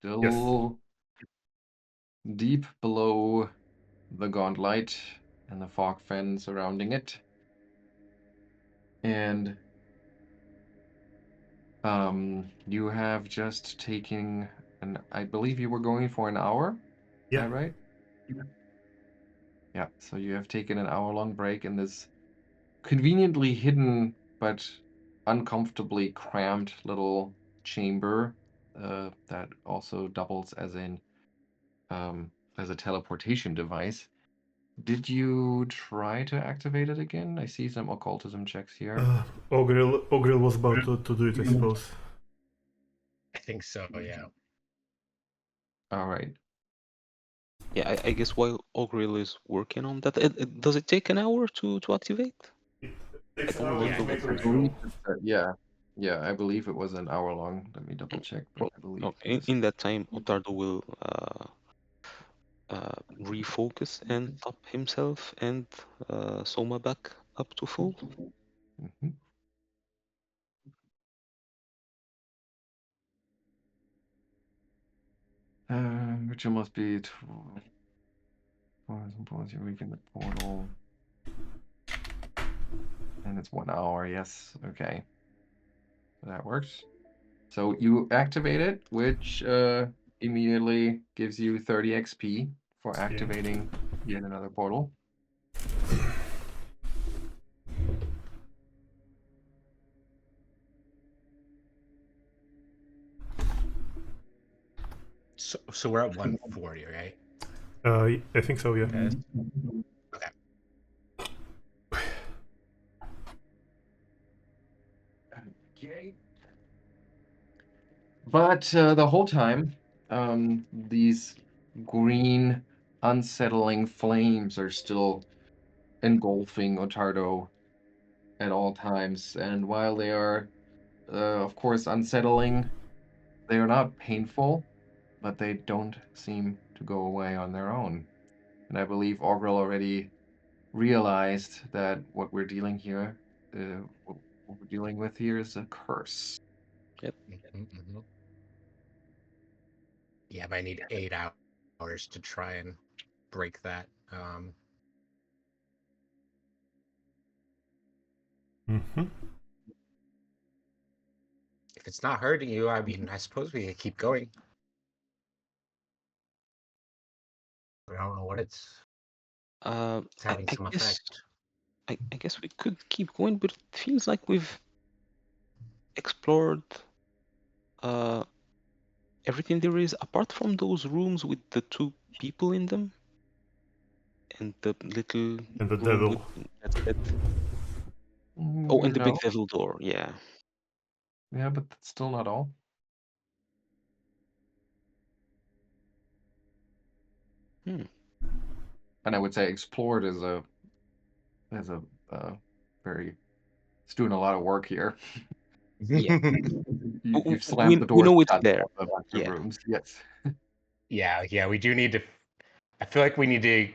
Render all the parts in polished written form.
still deep below the Gauntlight and the fog fen surrounding it. And you have just taken I believe you were going for an hour? Is that right? Yeah, so you have taken an hour-long break in this conveniently hidden but uncomfortably cramped little chamber that also doubles as a teleportation device. Did you try to activate it again? I see some occultism checks here. Augrael was about to do it, I suppose. I think so, yeah. All right. Yeah, I guess while Augrael is working on that, does it take an hour to activate? It's don't an hour remember to what make I a the- believe ritual. yeah, I believe it was an hour long. Let me double check, but I believe No, it was. in that time, Ottardo will refocus and top himself and Soma back up to full. Mhm. Which must be once you weaken the portal. And it's 1 hour, yes. Okay. That works. So you activate it, which immediately gives you 30 XP for activating yet another portal. So we're at 140, right? I think so, yeah. Yes. Okay. But the whole time, these green, unsettling flames are still engulfing Ottardo at all times. And while they are, of course, unsettling, they are not painful, but they don't seem to go away on their own. And I believe Augrael already realized that what we're dealing with here is a curse. Mm-hmm. Yeah, but I need 8 hours to try and break that. Mm-hmm. If it's not hurting you, I mean, I suppose we could keep going. But I don't know what it's having some effect. I guess we could keep going, but it feels like we've explored everything there is, apart from those rooms with the two people in them and the little And the room devil. with that's it. Oh, and the big No. devil door, yeah. Yeah, but that's still not all. Hmm. And I would say explored is a very it's doing a lot of work here. Yeah. You've We slammed the we doors know it's shut there. on a bunch of Yeah. rooms. Yes. Yeah, we do need to. I feel like we need to.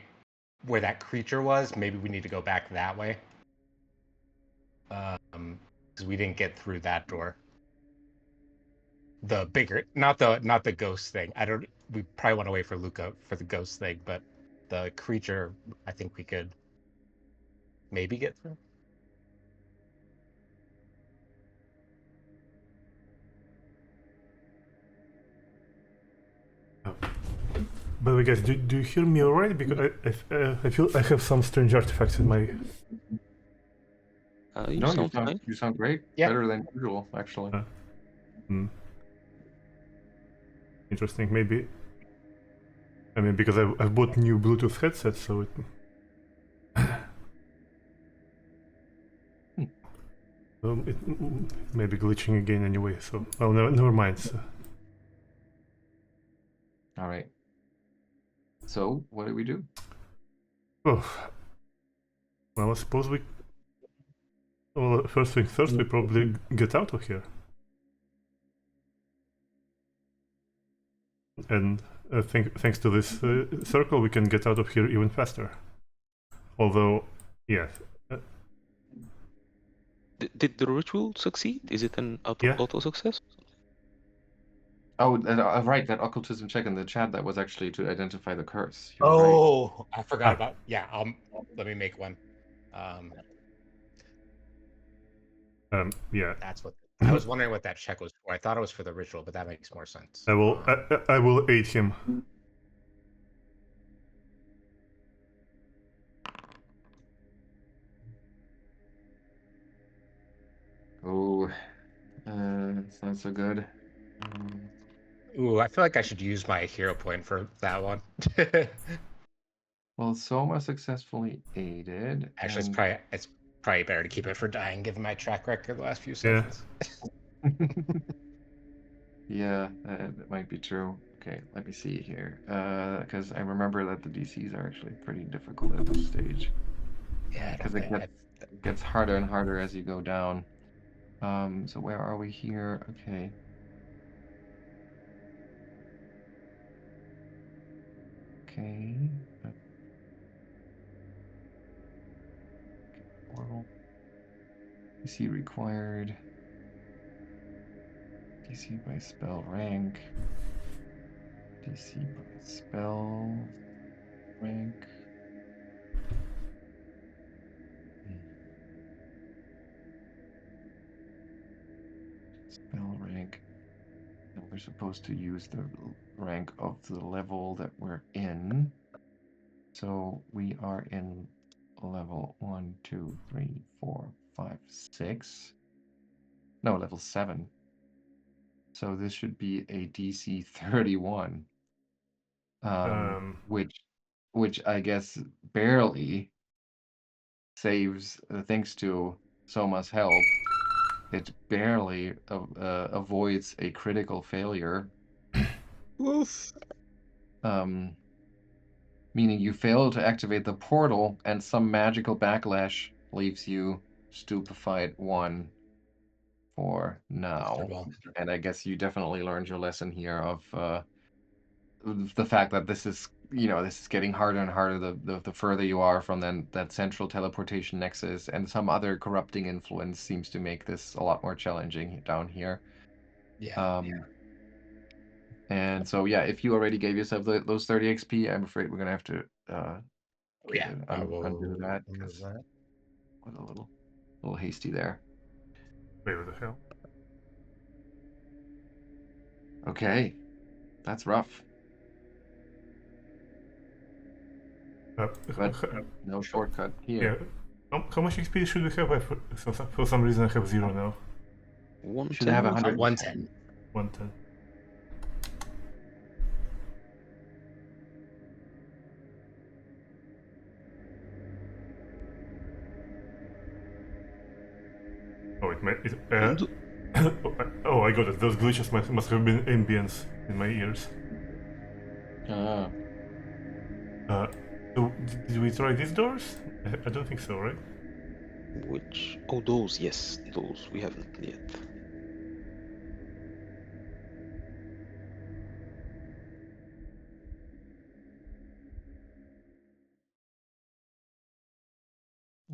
Where that creature was, maybe we need to go back that way. Because we didn't get through that door. The bigger, not the ghost thing. I don't. We probably want to wait for Lucca for the ghost thing, but the creature, I think we could maybe get through. By the way, guys, do you hear me alright? Because I feel I have some strange artifacts in my... You No, sound fine. you sound great. Yeah. Better than usual, actually. Interesting, maybe... I mean, because I've bought new Bluetooth headsets, so it... it may be glitching again anyway, so... Well, never mind. So. All right. So, what do we do? Oh. Well, I suppose we... Well, first thing first, we probably get out of here. And thanks to this circle, we can get out of here even faster. Although, yeah. Did the ritual succeed? Is it an Yeah. auto success? Oh, right, that occultism check in the chat, that was actually to identify the curse. You're right. Oh, I forgot Ah. about. Yeah, let me make one. Yeah. That's what I was wondering what that check was for. I thought it was for the ritual, but that makes more sense. I will aid him. Oh, it's not so good. Ooh, I feel like I should use my hero point for that one. Well, Soma successfully aided. Actually, it's probably better to keep it for dying, given my track record the last few Yeah. sessions. Yeah, that might be true. Okay, let me see here. Because I remember that the DCs are actually pretty difficult at this stage. Yeah, Because it gets harder and harder as you go down. So where are we here? Okay. Okay. Portal. DC required. DC by spell rank. DC by spell rank. Spell rank. And we're supposed to use the rank of the level that we're in. So we are in level 1, 2, 3, 4, 5, 6. No, level 7. So this should be a DC 31. Which I guess barely saves, thanks to Soma's help, it barely avoids a critical failure. Oof. Meaning you fail to activate the portal, and some magical backlash leaves you stupefied 1 for now. And I guess you definitely learned your lesson here of the fact that this is, this is getting harder and harder the further you are from that central teleportation nexus, and some other corrupting influence seems to make this a lot more challenging down here. Yeah. And so, yeah, if you already gave yourself those 30 XP, I'm afraid we're gonna have to undo that, because I was a little hasty there. Wait, what the hell? Okay, that's rough. But no shortcut here. Yeah. How much XP should we have? For some reason I have 0 now. 110. Should have 110. 110. 110. Oh, oh, I got it. Those glitches must have been ambience in my ears. So, did we try these doors? I don't think so, right? Which? Oh, those, yes, those we haven't yet.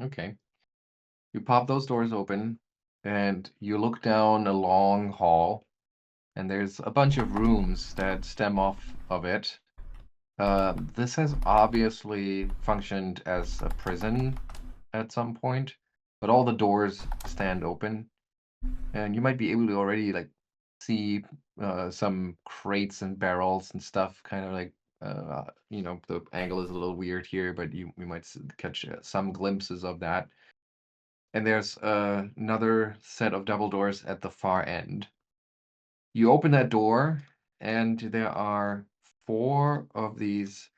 Okay. You pop those doors open, and you look down a long hall, and there's a bunch of rooms that stem off of it. This has obviously functioned as a prison at some point, but all the doors stand open, and you might be able to already see some crates and barrels and stuff, kind of like the angle is a little weird here, but we might catch some glimpses of that. And there's another set of double doors at the far end. You open that door, and there are 4 of these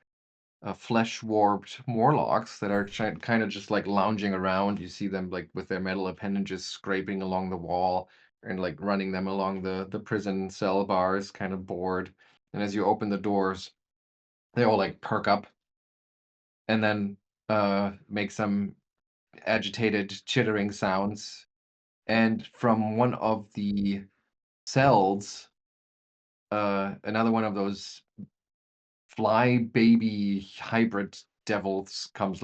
flesh-warped Morlocks that are kind of just lounging around. You see them with their metal appendages scraping along the wall and running them along the prison cell bars, kind of bored. And as you open the doors, they all perk up and then make some agitated, chittering sounds. And from one of the cells, another one of those fly baby hybrid devils comes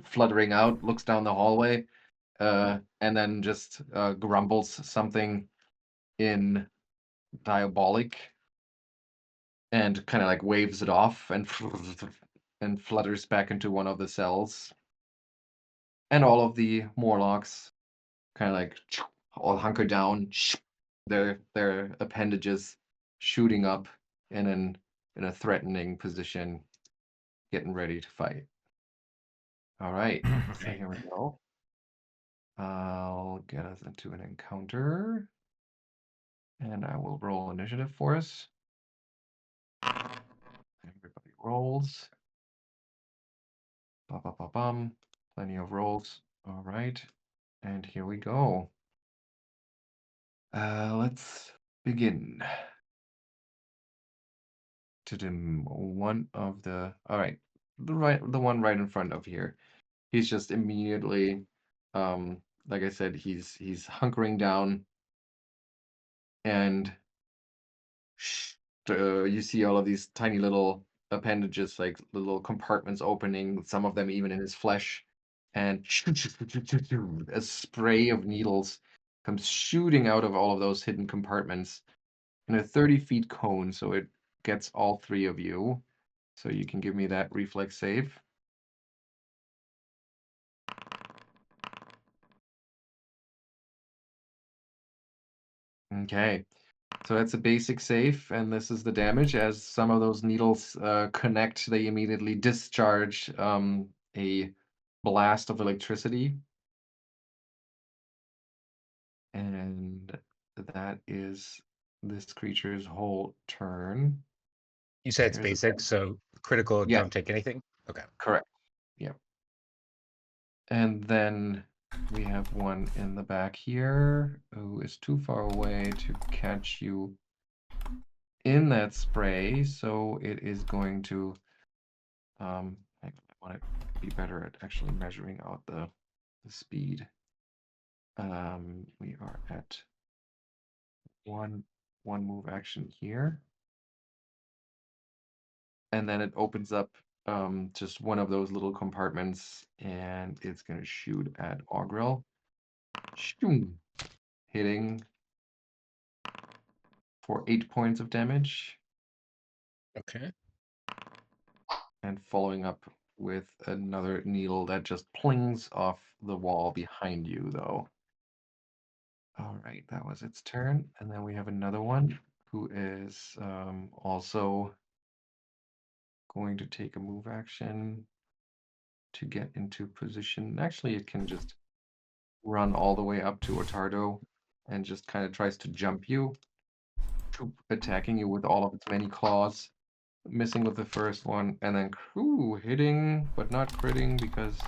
fluttering out, looks down the hallway, and then just grumbles something in diabolic and kind of like waves it off and flutters back into one of the cells. And all of the Morlocks kind of like all hunker down, their appendages shooting up in a threatening position, getting ready to fight. All right, so Okay. here we go. I'll get us into an encounter, and I will roll initiative for us. Everybody rolls. Bum. Plenty of rolls. All right, and here we go. Let's begin. One of the all right, the one right in front of here. He's just immediately, like I said, he's hunkering down, and you see all of these tiny little appendages, like little compartments opening. Some of them even in his flesh, and a spray of needles comes shooting out of all of those hidden compartments in a 30-feet cone, so it gets all three of you. So you can give me that reflex save. Okay, so that's a basic save, and this is the damage. As some of those needles connect, they immediately discharge a blast of electricity. And that is this creature's whole turn. You said it's Here's a basic, so critical Yeah. don't take anything? Okay. Correct. Yep. And then we have one in the back here who is too far away to catch you in that spray, so it is going to I want to be better at actually measuring out the speed. We are at one move action here. And then it opens up just one of those little compartments, and it's going to shoot at Augrael. Hitting for 8 points of damage, Okay. and following up with another needle that just plings off the wall behind you, though. All right, that was its turn. And then we have another one who is also going to take a move action to get into position. Actually, it can just run all the way up to Ottardo and just kind of tries to jump you, attacking you with all of its many claws, missing with the first one, and then hitting but not critting because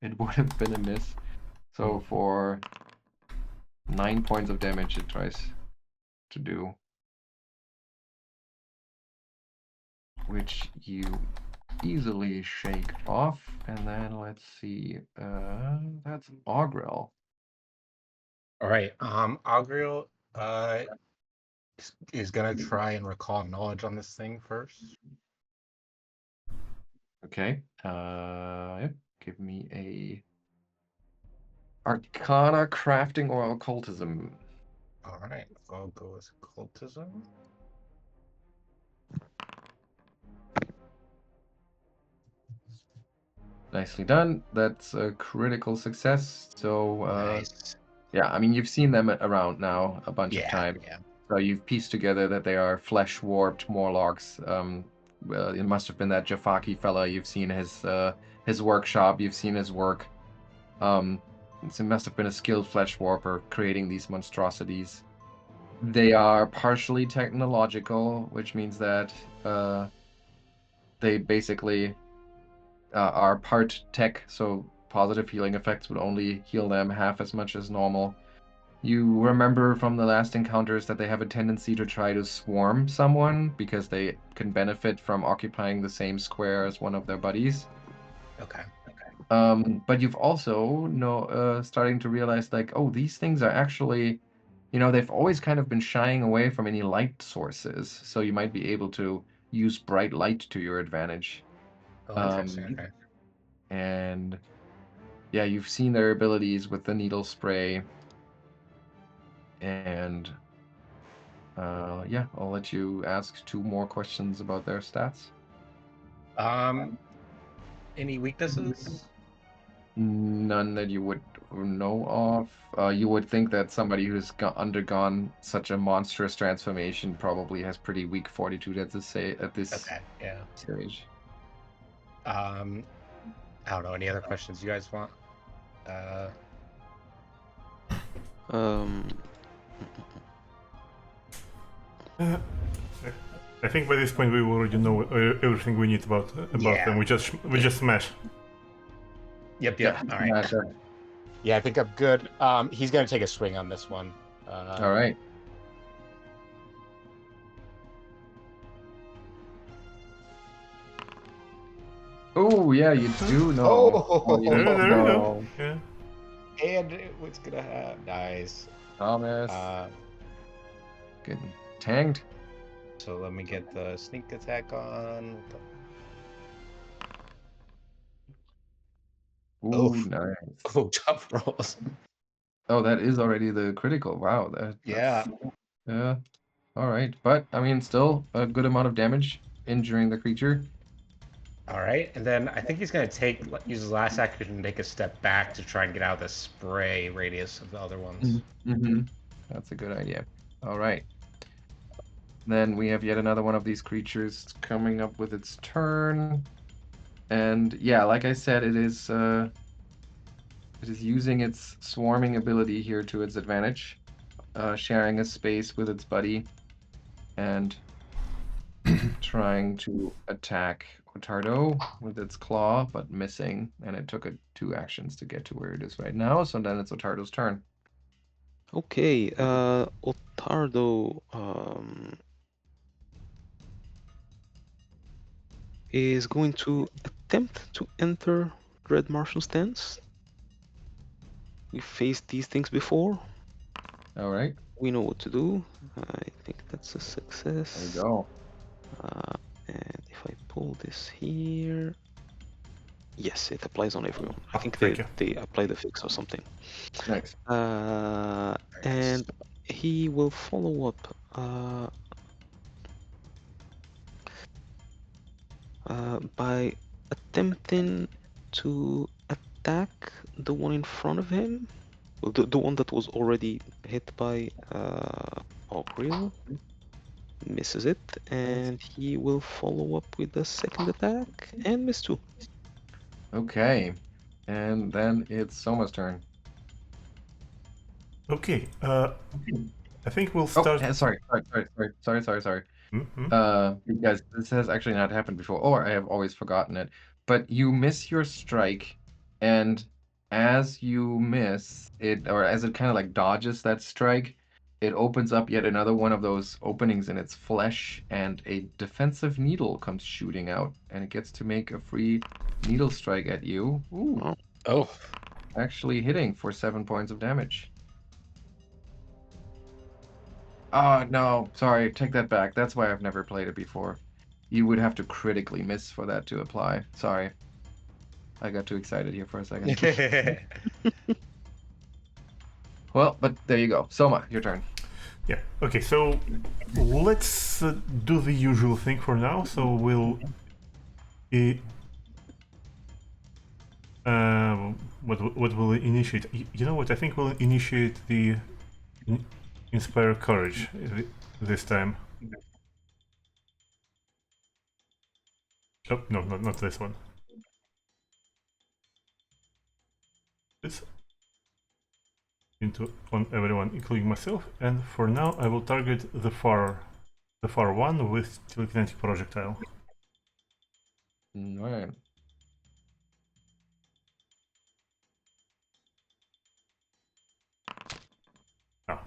it would have been a miss. So for 9 points of damage it tries to do, which you easily shake off. And then let's see, that's Augrael. All right. Augrael is gonna try and recall knowledge on this thing first. Okay. Yep. Give me a Arcana, crafting, or occultism. All right. I'll go with occultism. Nicely done. That's a critical success. So, Nice. yeah, I mean, you've seen them around now a bunch of Yeah. times. Yeah. So you've pieced together that they are flesh-warped Morlocks. Well, it must have been that Jafaki fella. You've seen his workshop. You've seen his work. So it must have been a skilled flesh warper creating these monstrosities. They are partially technological, which means that they basically are part tech, so positive healing effects would only heal them half as much as normal. You remember from the last encounters that they have a tendency to try to swarm someone because they can benefit from occupying the same square as one of their buddies. Okay. But you've also starting to realize, like, oh, these things are actually, they've always kind of been shying away from any light sources, so you might be able to use bright light to your advantage. Oh, interesting. Okay. And yeah, you've seen their abilities with the needle spray, and Yeah, I'll let you ask 2 more questions about their stats. Any weaknesses? None that you would know of. You would think that somebody who's undergone such a monstrous transformation probably has pretty weak fortitude at this Okay, yeah. stage. I don't know. Any other questions you guys want? Um, I think by this point we already know everything we need about Yeah. them. We just smash. Yep. Yeah, All right. sure. Yeah, I think I'm good. He's gonna take a swing on this one. All right. Oh, yeah, you do know. Oh, you There don't we go. know. Yeah. and what's gonna happen? Nice. Thomas, getting tanged. So let me get the sneak attack on. Ooh, Oof. nice. Oh, tough rolls. Oh, that is already the critical. Wow, Yeah. yeah. All right, but I mean, still a good amount of damage, injuring the creature. All right, and then I think he's gonna use his last action to take a step back to try and get out of the spray radius of the other ones. Mm-hmm. That's a good idea. All right. Then we have yet another one of these creatures coming up with its turn. And yeah, like I said, it is using its swarming ability here to its advantage, sharing a space with its buddy and trying to attack Ottardo with its claw, but missing. And it took 2 actions to get to where it is right now, so then it's Ottardo's turn. okay, Ottardo is going to attempt to enter Dread Martial Stance. We faced these things before. All right, We know what to do. I think that's a there success. you go. And if I pull this here, yes, it applies on everyone. I think thank you. they apply the fix or something. Nice. And he will follow up by attempting to attack the one in front of him, the one that was already hit by Augrael. Misses it, and he will follow up with the second attack and miss 2. Okay, and then it's Soma's turn. Okay. I think we'll Oh, start. sorry. Mhm. Because this has actually not happened before, or I have always forgotten it. But you miss your strike, and as you miss it, or as it kind of like dodges that strike, it opens up yet another one of those openings in its flesh, and a defensive needle comes shooting out, and it gets to make a free needle strike at you. Ooh, Oh. Oh, actually hitting for 7 points of damage. Oh, no, sorry, take that back. That's why I've never played it before. You would have to critically miss for that to apply. Sorry. I got too excited here for a second. Well, but there you go. Soma, your turn. Yeah. Okay. So let's do the usual thing for now. So we'll. What will initiate? You know what? I think we'll initiate the Inspire Courage this time. Oh, no, not this one. This on everyone, including myself. And for now, I will target the far one with telekinetic projectile. Right. Ah,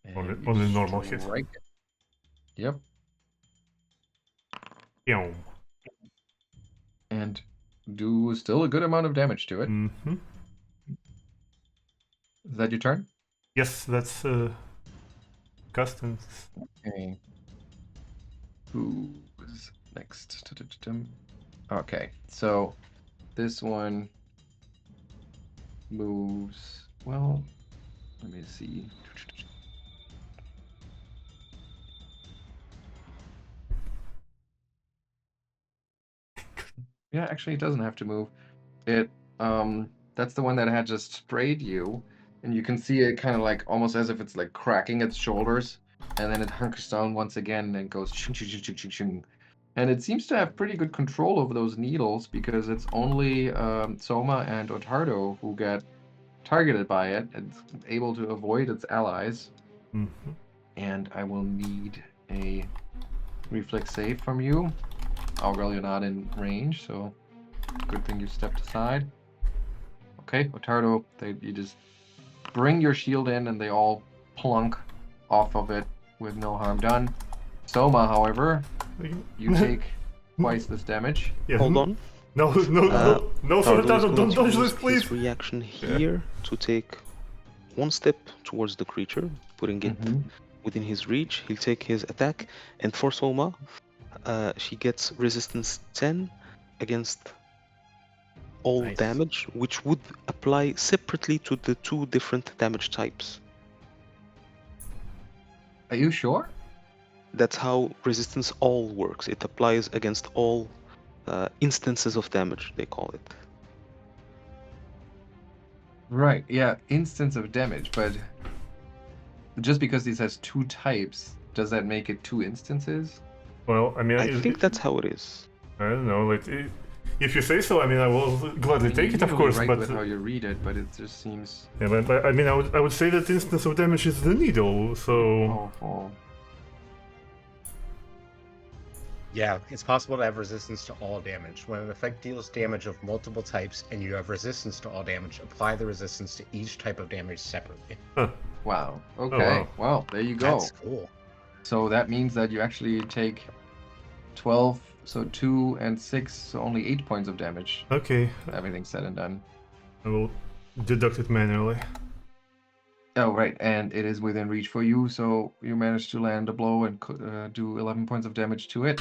And you only normal hit. strike it. Yep. Pew. And do still a good amount of damage to it. Mm-hmm. Is that your turn? Yes, that's cast and. Okay. Who's next? Okay, so this one moves. Well, let me see. Yeah, actually, it doesn't have to move. It that's the one that had just sprayed you, and you can see it kind of like almost as if it's like cracking its shoulders, and then it hunkers down once again and goes shing, shing, shing, shing, shing, shing. And it seems to have pretty good control over those needles because it's only Soma and Ottardo who get targeted by it. It's able to avoid its allies. Mm-hmm. And I will need a reflex save from you. Augrael, you're not in range, so good thing you stepped aside. Okay, Ottardo, you just bring your shield in and they all plunk off of it with no harm done. Soma, however, you take twice this damage. Yeah. Hold on. No, Ottardo Sortado, is going don't to dodge use this, please. his reaction here to take one step towards the creature, putting it within his reach. He'll take his attack, and for Soma, she gets resistance 10 against all Nice. damage, which would apply separately to the two different damage types. Are you sure? That's how resistance all works. It applies against all instances of damage, they call it. Right, yeah, instance of damage, but just because this has two types, does that make it two instances? Well, I mean, I think that's how it is. I don't know. Like, if you say so, I mean, I will gladly take it, of course. Right But with how you read it, but it just seems yeah, but I mean, I would say that instance of damage is the needle. So awful. Yeah, it's possible to have resistance to all damage. When an effect deals damage of multiple types and you have resistance to all damage, apply the resistance to each type of damage separately. Wow. Okay. wow. Well, there you go. That's cool. So that means that you actually take 12, so 2 and 6, so only 8 points of damage. Okay, Everything said and done. I will deduct it manually. Oh, right, and it is within reach for you, so you managed to land a blow and do 11 points of damage to it.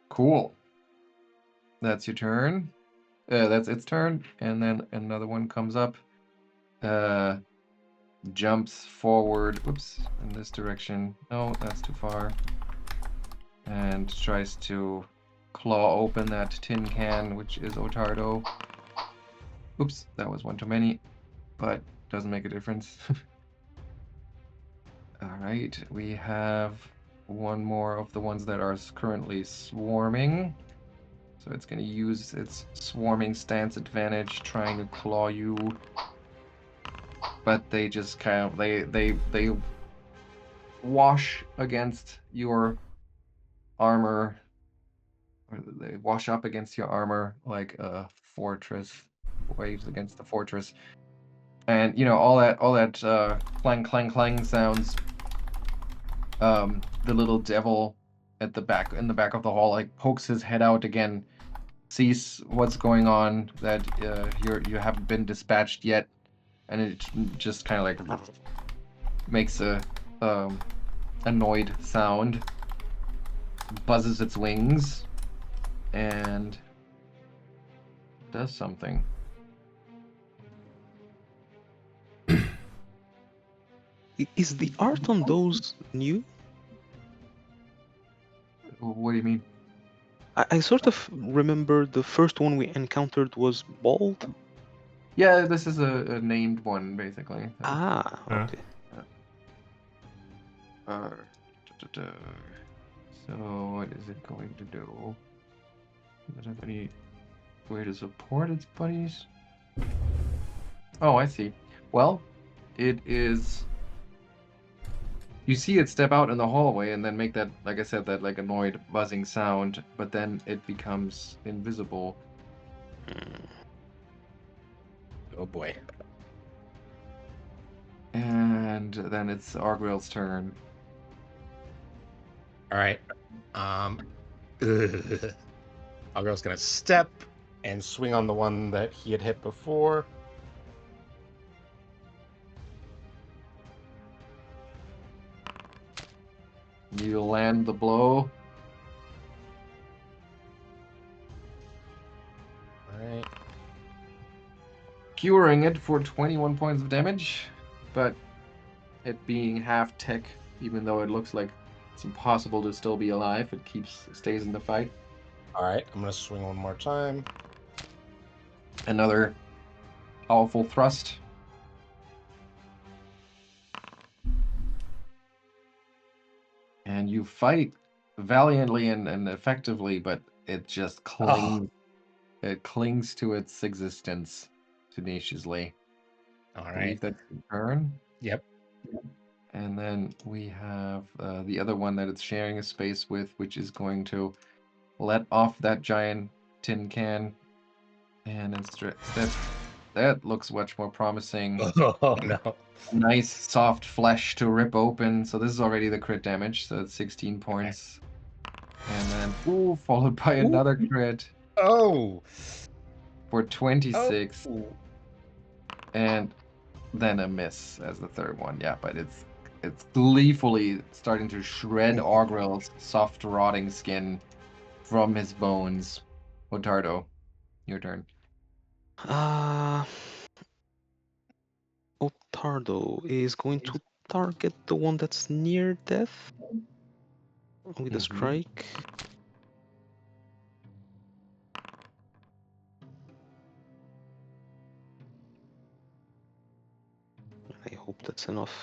Cool. That's your turn. That's its turn, and then another one comes up. Jumps forward, whoops, in this direction. No, that's too far. And tries to claw open that tin can, which is Ottardo. Oops, that was one too many, but doesn't make a difference. Alright, we have one more of the ones that are currently swarming. So it's going to use its swarming stance advantage, trying to claw you. But they just kind of, they wash against your armor. Or they wash up against your armor like a fortress waves against the fortress. And you know all that clang clang clang sounds. The little devil at the back in the back of the hall like pokes his head out again, sees what's going on, that you haven't been dispatched yet, and it just kind of like makes a annoyed sound, buzzes its wings, and does something. Is the art on those new? What do you mean? I sort of remember the first one we encountered was bald. Yeah, this is a named one, basically. Ah, Huh. okay. So what is it going to do? Does it have any way to support its buddies? Oh, I see. Well, it is... You see it step out in the hallway and then make that, like I said, that like annoyed buzzing sound, but then it becomes invisible. Oh boy. And then it's Augrael's turn. All right. Augrael's gonna step and swing on the one that he had hit before. You land the blow. Alright. Curing it for 21 points of damage, but it being half tech, even though it looks like it's impossible to still be alive, it stays in the fight. All right, I'm gonna swing one more time. Another powerful thrust. And you fight valiantly and effectively, but it just clings. It clings to its existence tenaciously. All I right. believe that's the turn. Yep. And then we have the other one that it's sharing a space with, which is going to let off that giant tin can. And instead, that looks much more promising. Oh no. Nice soft flesh to rip open. So this is already the crit damage. So it's 16 points. And then, ooh, followed by another crit Oh. for 26. Oh. And then a miss as the third one. Yeah, but it's gleefully starting to shred Augrael's soft, rotting skin from his bones. Ottardo, your turn. Ottardo is going to target the one that's near death with a strike. I hope that's enough.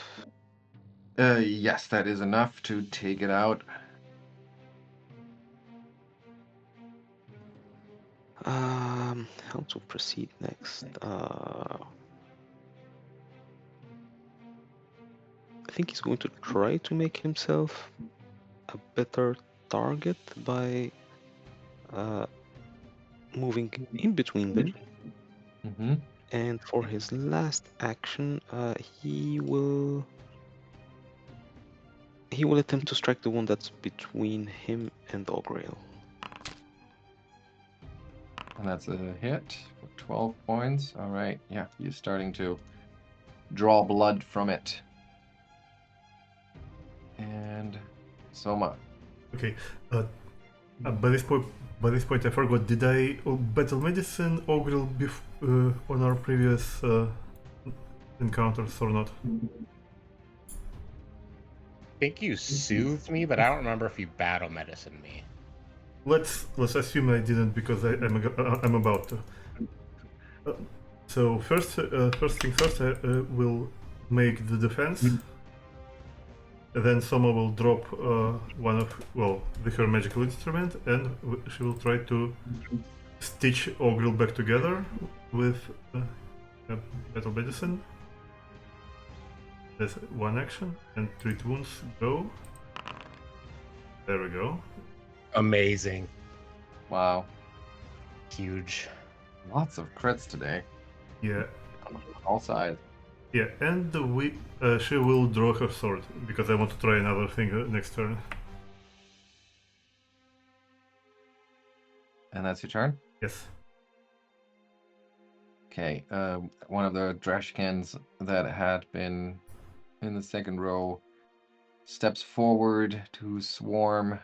Yes, that is enough to take it out. How to proceed next? I think he's going to try to make himself a better target by moving in between them. Mm-hmm. And for his last action, he will attempt to strike the one that's between him and Augrael. And that's a hit for 12 points. All right. Yeah, you're starting to draw blood from it. And Souma. Okay. By this point, I forgot. Did I battle medicine Augrael on our previous encounters or not? I think you soothed me, but I don't remember if you battle medicine me. Let's assume I didn't because I'm about to. So first thing first, I will make the defense. Then Soma will drop one of her magical instrument, and she will try to stitch Augrael back together with metal medicine. That's one action, and treat wounds. Go. There we go. Amazing. Wow. Huge. Lots of crits today. Yeah. On all sides. Yeah, and she will draw her sword because I want to try another thing next turn. And that's your turn? Yes. Okay. One of the Drashkans that had been in the second row steps forward to swarm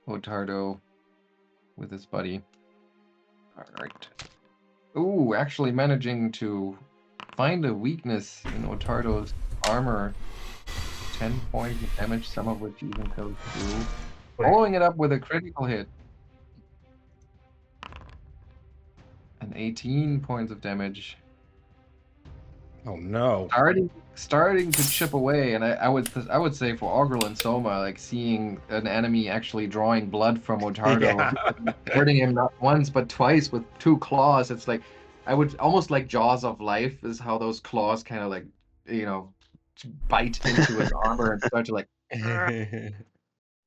Ottardo with his buddy. All right. Ooh, actually managing to find a weakness in Ottardo's armor. 10 points of damage, some of which even goes through. Following it up with a critical hit. And 18 points of damage. Oh no. Starting to chip away, and I would say for Augrael and Soma, like seeing an enemy actually drawing blood from Ottardo, hurting him not once but twice with 2 claws. It's like I would almost like Jaws of Life is how those claws kind of like bite into his armor and start to like.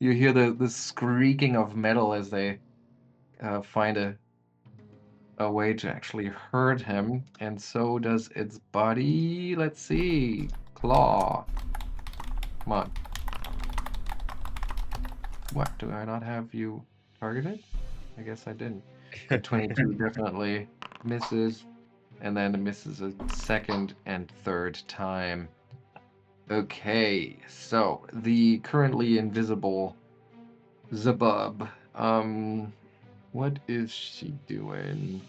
You hear the squeaking of metal as they find a way to actually hurt him, and so does its body. Let's see. Claw. Come on. What? Do I not have you targeted? I guess I didn't. 22 definitely misses, and then it misses a second and third time. Okay, so the currently invisible Zabub. What is she doing?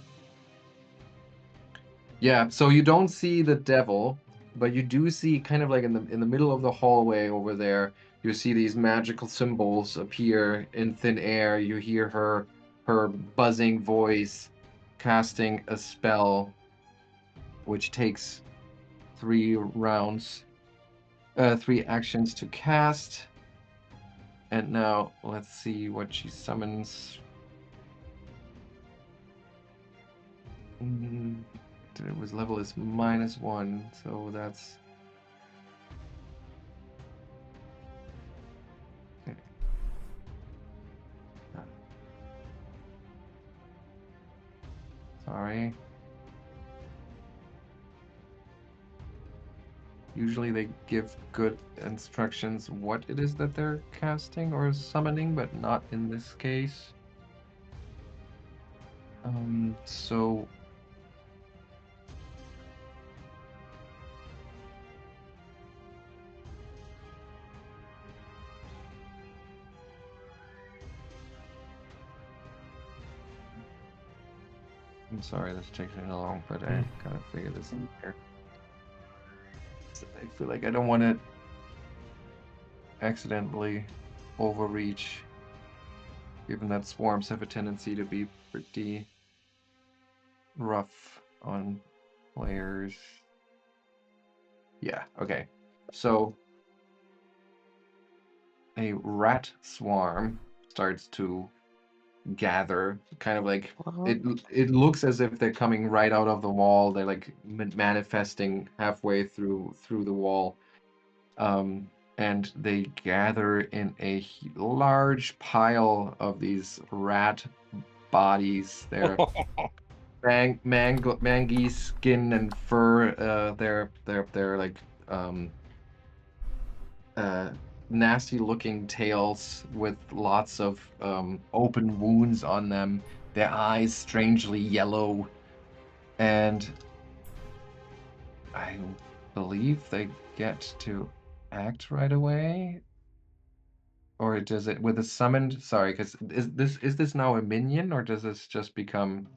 Yeah, so you don't see the devil, but you do see kind of like in the middle of the hallway over there, You see these magical symbols appear in thin air. You hear her buzzing voice casting a spell, which takes 3 rounds, 3 actions to cast. And now let's see what she summons. It was level is -1, so that's okay. Sorry. Usually they give good instructions what it is that they're casting or summoning, but not in this case. So I'm sorry this takes me long, but I gotta figure this in here. I feel like I don't want to accidentally overreach, given that swarms have a tendency to be pretty rough on players. Yeah, okay. So a rat swarm starts to gather, kind of like it looks as if they're coming right out of the wall. They're like manifesting halfway through the wall. And they gather in a large pile of these rat bodies. They're mangy skin and fur. They're like nasty looking tails with lots of open wounds on them. Their eyes strangely yellow, and I believe they get to act right away. Or does it with a summoned? Sorry, because is this now a minion, or does this just become?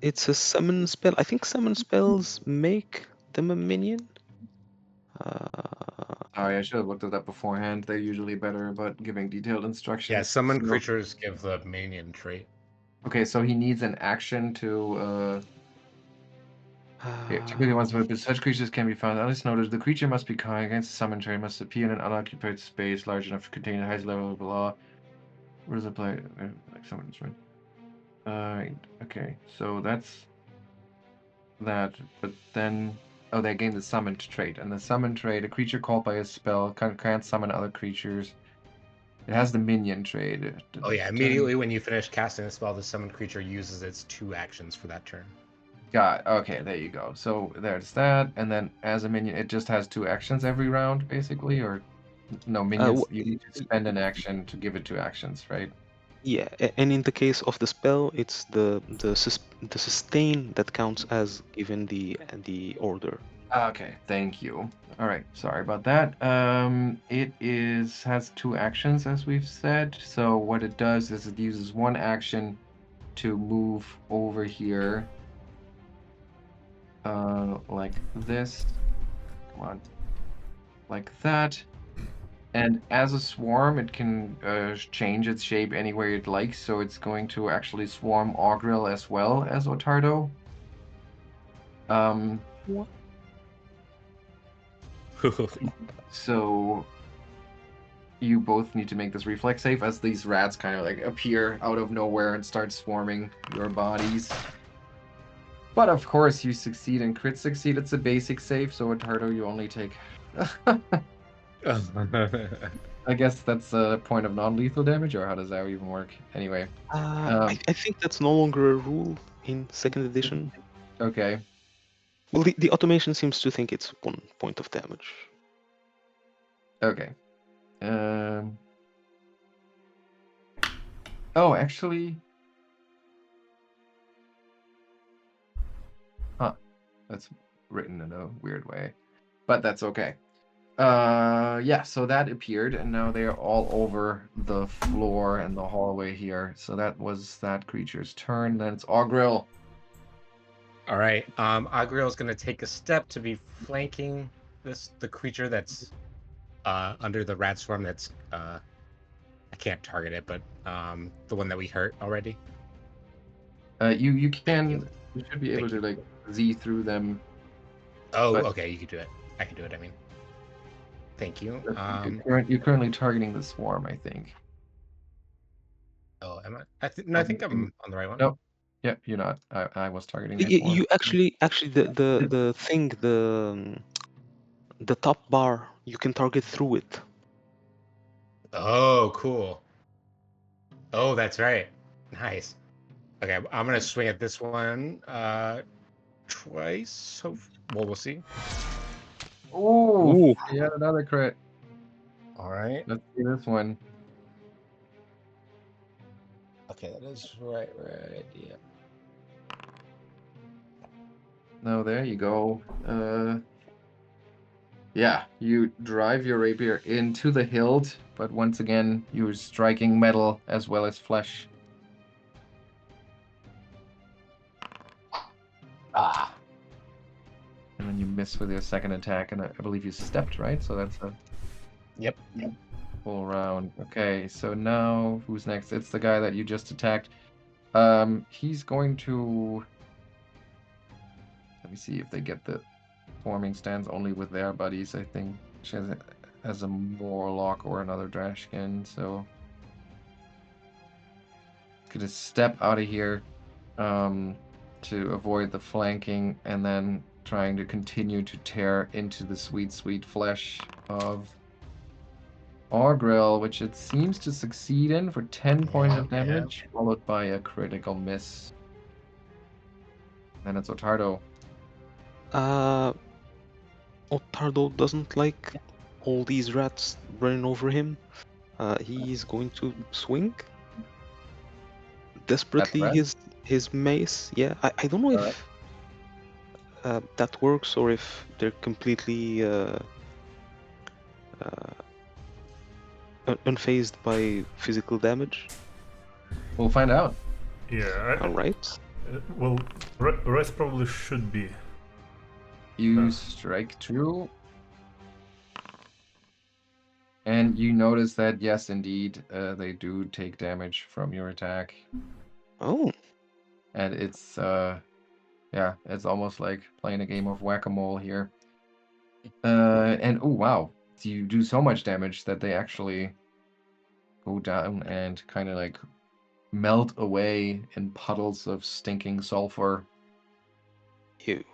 It's a summon spell. I think summon spells make them a minion. Sorry, I should have looked at that beforehand. They're usually better about giving detailed instructions. Yeah, summon So- creatures give the minion trait. Okay, so he needs an action to. Typically, once such creatures can be found. Unless noted, the creature must be kind against the summon trait. Must appear in an unoccupied space large enough to contain the highest level of blah. What does it play? Like summon right? Okay, so that's that. But then, oh, they gain the summoned trait, and the summoned trait, a creature called by a spell can't summon other creatures. It has the minion trait. Oh yeah, immediately when you finish casting a spell, the summoned creature uses its 2 actions for that turn. Okay, there you go. So there's that, and then as a minion, it just has 2 actions every round, basically, or no minions. You need to spend an action to give it 2 actions, right? Yeah, and in the case of the spell, it's the sustain that counts as given the order. Okay, thank you. All right, sorry about that. It has 2 actions, as we've said. So what it does is it uses 1 action to move over here, like this. Come on, like that. And as a swarm, it can change its shape anywhere it likes. So it's going to actually swarm Augrael as well as Ottardo. What? So you both need to make this reflex save as these rats kind of like appear out of nowhere and start swarming your bodies. But of course, you succeed and crit succeed. It's a basic save, so Ottardo, you only take. I guess that's a point of non-lethal damage, or how does that even work? Anyway. I think that's no longer a rule in 2nd edition. Okay. Well, the automation seems to think it's 1 point of damage. Okay. Oh, actually. Huh. That's written in a weird way. But that's okay. Yeah, so that appeared, and now they are all over the floor and the hallway here. So that was that creature's turn. Then it's Augrael. All right. Augrael is going to take a step to be flanking the creature that's under the rat swarm that's I can't target it, but the one that we hurt already. You should be able Thank to like Z through them. Oh, But- okay, you can do it. I can do it. I mean, thank you. You're currently targeting the swarm, I think. Oh, am I? No, I think I'm on the right one. Nope. Yep, you're not. I was targeting the swarm. You actually the thing the top bar you can target through it. Oh, cool. Oh, that's right. Nice. Okay, I'm gonna swing at this one twice. So, well, we'll see. Ooh, Ooh. you had another crit. All right. Let's see this one. Okay, that is right. Yeah. No, there you go. Yeah, you drive your rapier into the hilt, but once again, you're striking metal as well as flesh. Ah. And then you miss with your second attack, and I believe you stepped, right? So that's a Yep. full round. Okay, so now who's next? It's the guy that you just attacked. He's going to... Let me see if they get the forming stance only with their buddies, I think. She has a Warlock or another Drashkin, so... Gonna step out of here to avoid the flanking, and then trying to continue to tear into the sweet, sweet flesh of Augrael, which it seems to succeed in for 10 points of damage, followed by a critical miss. Then it's Ottardo. Ottardo doesn't like all these rats running over him. He's going to swing desperately right. his mace. Yeah, I don't know if that works or if they're completely unfazed by physical damage. We'll find out. Yeah. All right. Well, rest probably should be. You strike true. And you notice that, yes, indeed, they do take damage from your attack. Oh, And it's, yeah, it's almost like playing a game of whack-a-mole here. And, oh, wow. You do so much damage that they actually go down and kind of like melt away in puddles of stinking sulfur. ew.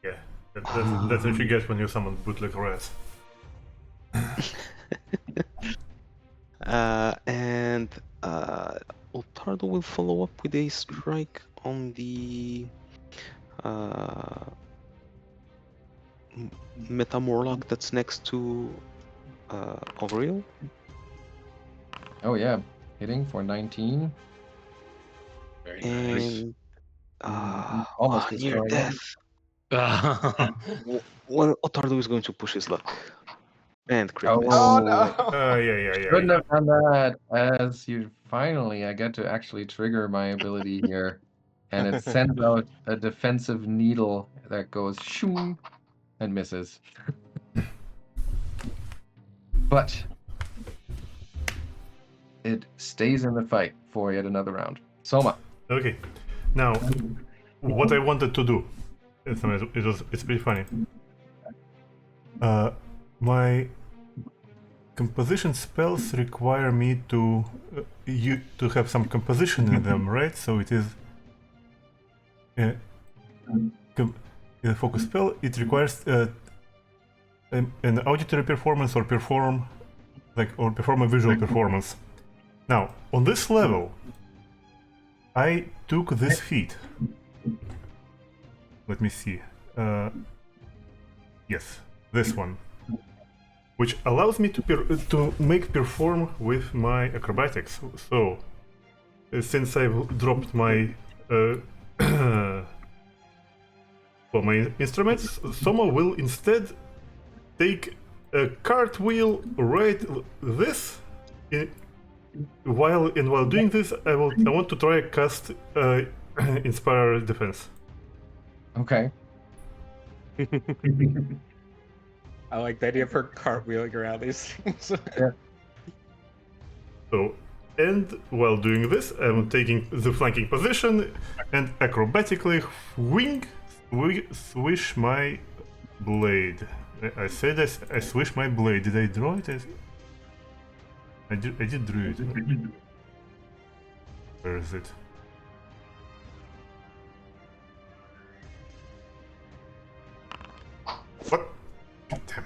Yeah. That's what you get when you summon bootleg rats. And Ottardo will follow up with a strike on the Metamorlock that's next to Augrael. Oh, yeah. Hitting for 19. Very nice. And Almost near destroying death. Well, Ottardo is going to push his luck. And crit miss. Oh no! Yeah. Couldn't have done that. As you finally, I get to actually trigger my ability here, and it sends out a defensive needle that goes shoom and misses. But it stays in the fight for yet another round. Souma. Okay. Now, what I wanted to do, it's pretty funny. My composition spells require me to have some composition in them, right? So it is a focus spell. It requires an auditory performance or perform a visual performance. Now, on this level, I took this feat. Let me see. Yes, this one, which allows me to make perform with my acrobatics. So, since I've dropped my my instruments, Souma will instead take a cartwheel right this. While doing this, I want to try cast Inspire Defense. Okay. I like the idea of her cartwheeling around these things. So, and while doing this, I'm taking the flanking position and acrobatically swish my blade. I said I swish my blade. Did I draw it? I did draw it. Where is it? What? Damn.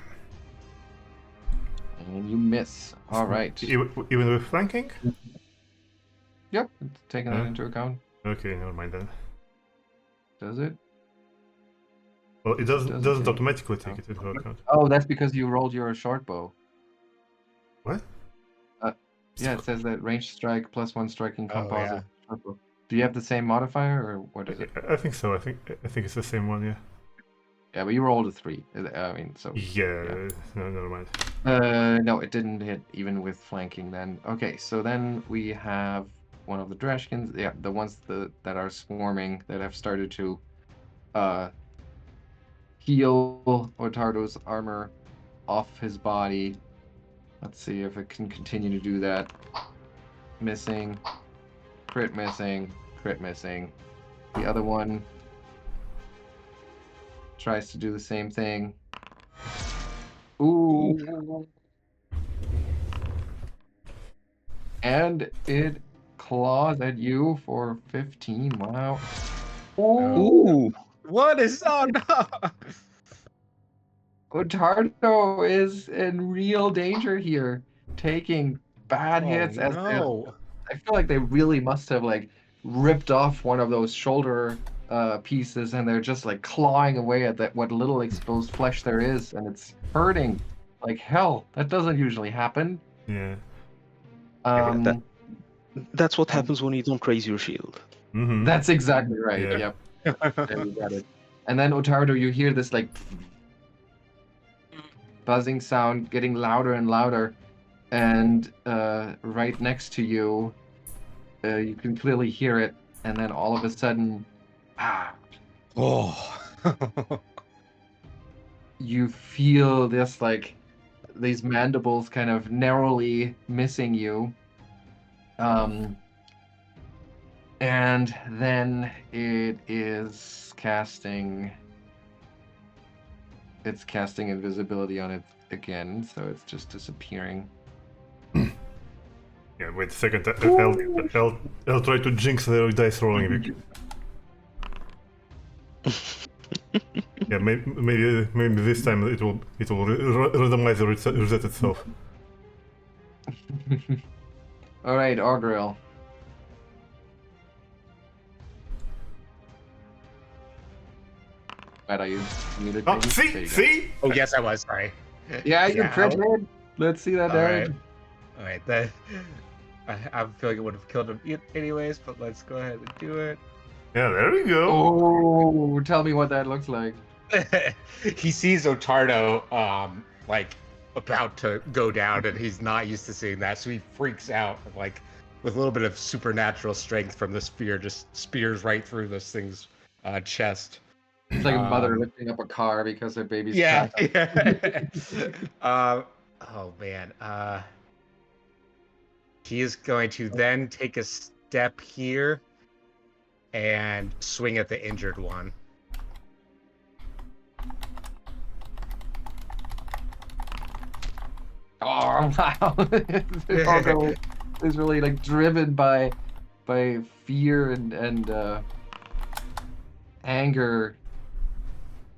And you miss. All right. Even with flanking? Yep, it's taking that Huh? into account. Okay, never mind then. Does it? Well, it doesn't Doesn't. automatically take it into account. Oh, that's because you rolled your short bow. What? Yeah, it says that range strike plus 1 striking Oh, composite. Short bow. Do you have the same modifier, or what is it? I think so. I think it's the same one. Yeah. Yeah, but you rolled a 3. I mean, so. Yeah. No, never mind. No, it didn't hit even with flanking then. Okay, so then we have one of the Drashkins. Yeah, the ones that are swarming that have started to heal Ottardo's armor off his body. Let's see if it can continue to do that. Missing. Crit missing. Crit missing. The other one tries to do the same thing. Ooh. And it claws at you for 15. Wow. Ooh! What is on? Ottardo is in real danger here, taking bad hits as no. I feel like they really must have like ripped off one of those shoulder pieces, and they're just like clawing away at that what little exposed flesh there is, and it's hurting like hell. That doesn't usually happen. Yeah. That's what happens when you don't raise your shield. Mm-hmm. That's exactly right. Yeah. Yep. Yeah, you got it. And then Ottardo, you hear this like buzzing sound getting louder and louder, and right next to you, you can clearly hear it, and then all of a sudden, Oh. you feel this like these mandibles kind of narrowly missing you. And then it's casting invisibility on it again, so it's just disappearing. Yeah. Wait a second. I'll try to jinx the dice rolling. Yeah. Maybe this time it will randomize or reset itself. All right, Augrael. Are you muted? Oh, maybe? There you go. see. Oh yes, I was. Sorry. Yeah, you Yeah, critted. Let's see that All right. damage. All right. That I'm feeling it would have killed him anyways, but let's go ahead and do it. Yeah. There we go. Oh, tell me what that looks like. He sees Ottardo like about to go down, and he's not used to seeing that, so he freaks out, like with a little bit of supernatural strength from the spear, just spears right through this thing's chest. It's like a mother lifting up a car because their baby's Yeah. trapped. Oh man. He is going to then take a step here and swing at the injured one. Oh wow! Augrael is really like driven by fear and anger,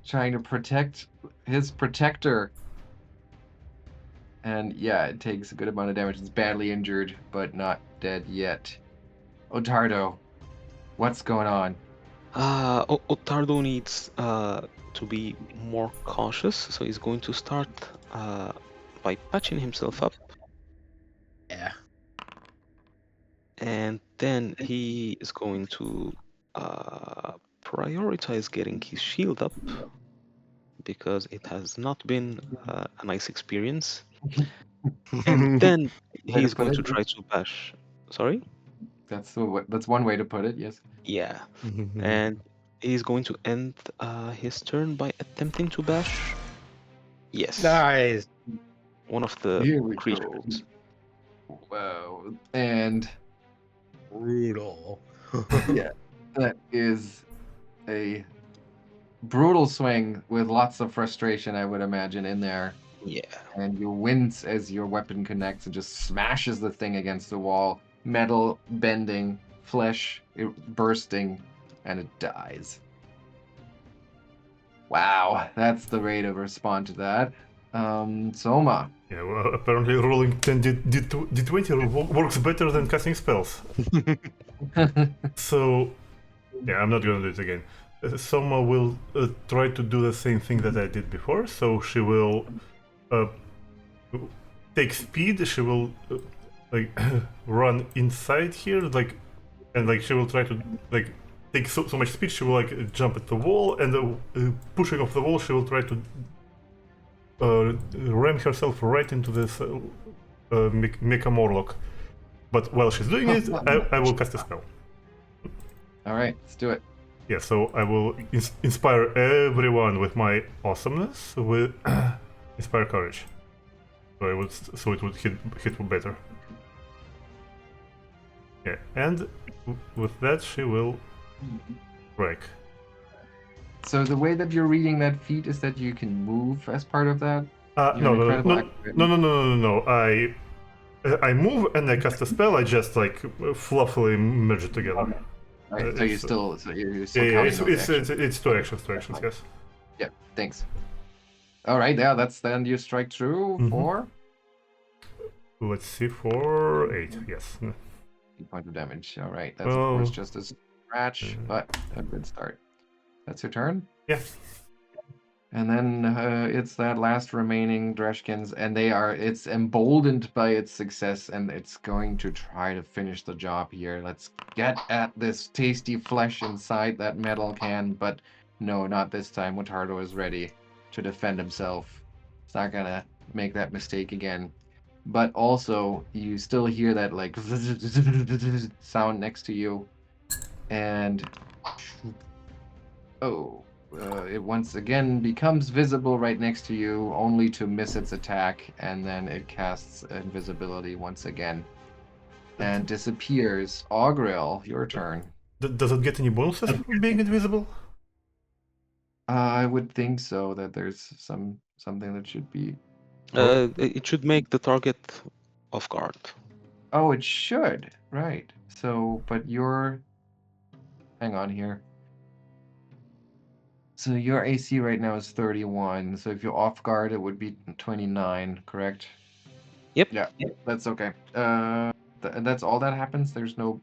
trying to protect his protector. And yeah, it takes a good amount of damage. It's badly injured, but not dead yet. Ottardo, what's going on? Ottardo needs to be more cautious, so he's going to start by patching himself up, Yeah. and then he is going to prioritize getting his shield up because it has not been a nice experience. And then he's going to try to bash. Sorry? That's one way to put it. Yes. Yeah. And he's going to end his turn by attempting to bash Yes, Nice. one of the Here we creatures. go. Wow. And Brutal. yeah, that is a brutal swing with lots of frustration, I would imagine, in there. Yeah. And you wince as your weapon connects and just smashes the thing against the wall. Metal bending, flesh bursting, and it dies. Wow, that's the way to respond to that. Soma. Yeah, well, apparently rolling 10 D20 works better than casting spells. So, yeah, I'm not gonna do it again. Soma will try to do the same thing that I did before, so she will uh, take speed, she will like run inside here, like, and like she will try to like take so much speed, she will like jump at the wall, and pushing off the wall, she will try to ram herself right into this Mecha Morlock. But while she's doing it, I will cast a spell. All right, let's do it. Yeah, so I will inspire everyone with my awesomeness with inspire courage. So it would hit better. Yeah, and with that she will strike. So the way that you're reading that feat is that you can move as part of that? You're No, an no, incredible no, acrobat. no. I move and I cast a spell. I just like fluffily merge it together. All right, so you're it's, still Yeah, counting those actions. it's two actions, yes. Yeah, thanks. All right, yeah, that's then you strike through Mhm. for Let's see, for 8, yes. 8 points of damage. All right, that's of course just a scratch, but a good start. That's your turn. Yeah. And then it's that last remaining Dreshkins, and it's emboldened by its success, and it's going to try to finish the job here. Let's get at this tasty flesh inside that metal can, but no, not this time. Ottardo is ready to defend himself. It's not gonna make that mistake again. But also, you still hear that like sound next to you, and it once again becomes visible right next to you, only to miss its attack, and then it casts invisibility once again and disappears. Augrael, your turn. Does it get any bonuses for being invisible? I would think so, that there's something that should be. It should make the target off guard. Oh, it should. Right. So, but hang on here. So your AC right now is 31. So if you're off guard, it would be 29, correct? Yep. Yeah, that's okay. That's all that happens. There's no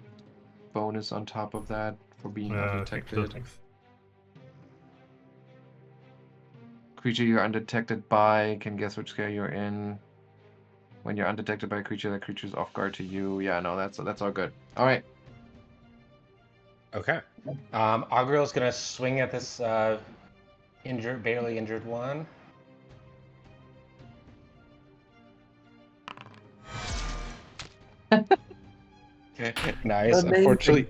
bonus on top of that for being undetected. Thanks. Creature you're undetected by can guess which scale you're in. When you're undetected by a creature, that creature's off guard to you. Yeah, no, that's all good. All right. Okay. Augrael's gonna swing at this barely injured one. Nice. Amazing. Unfortunately,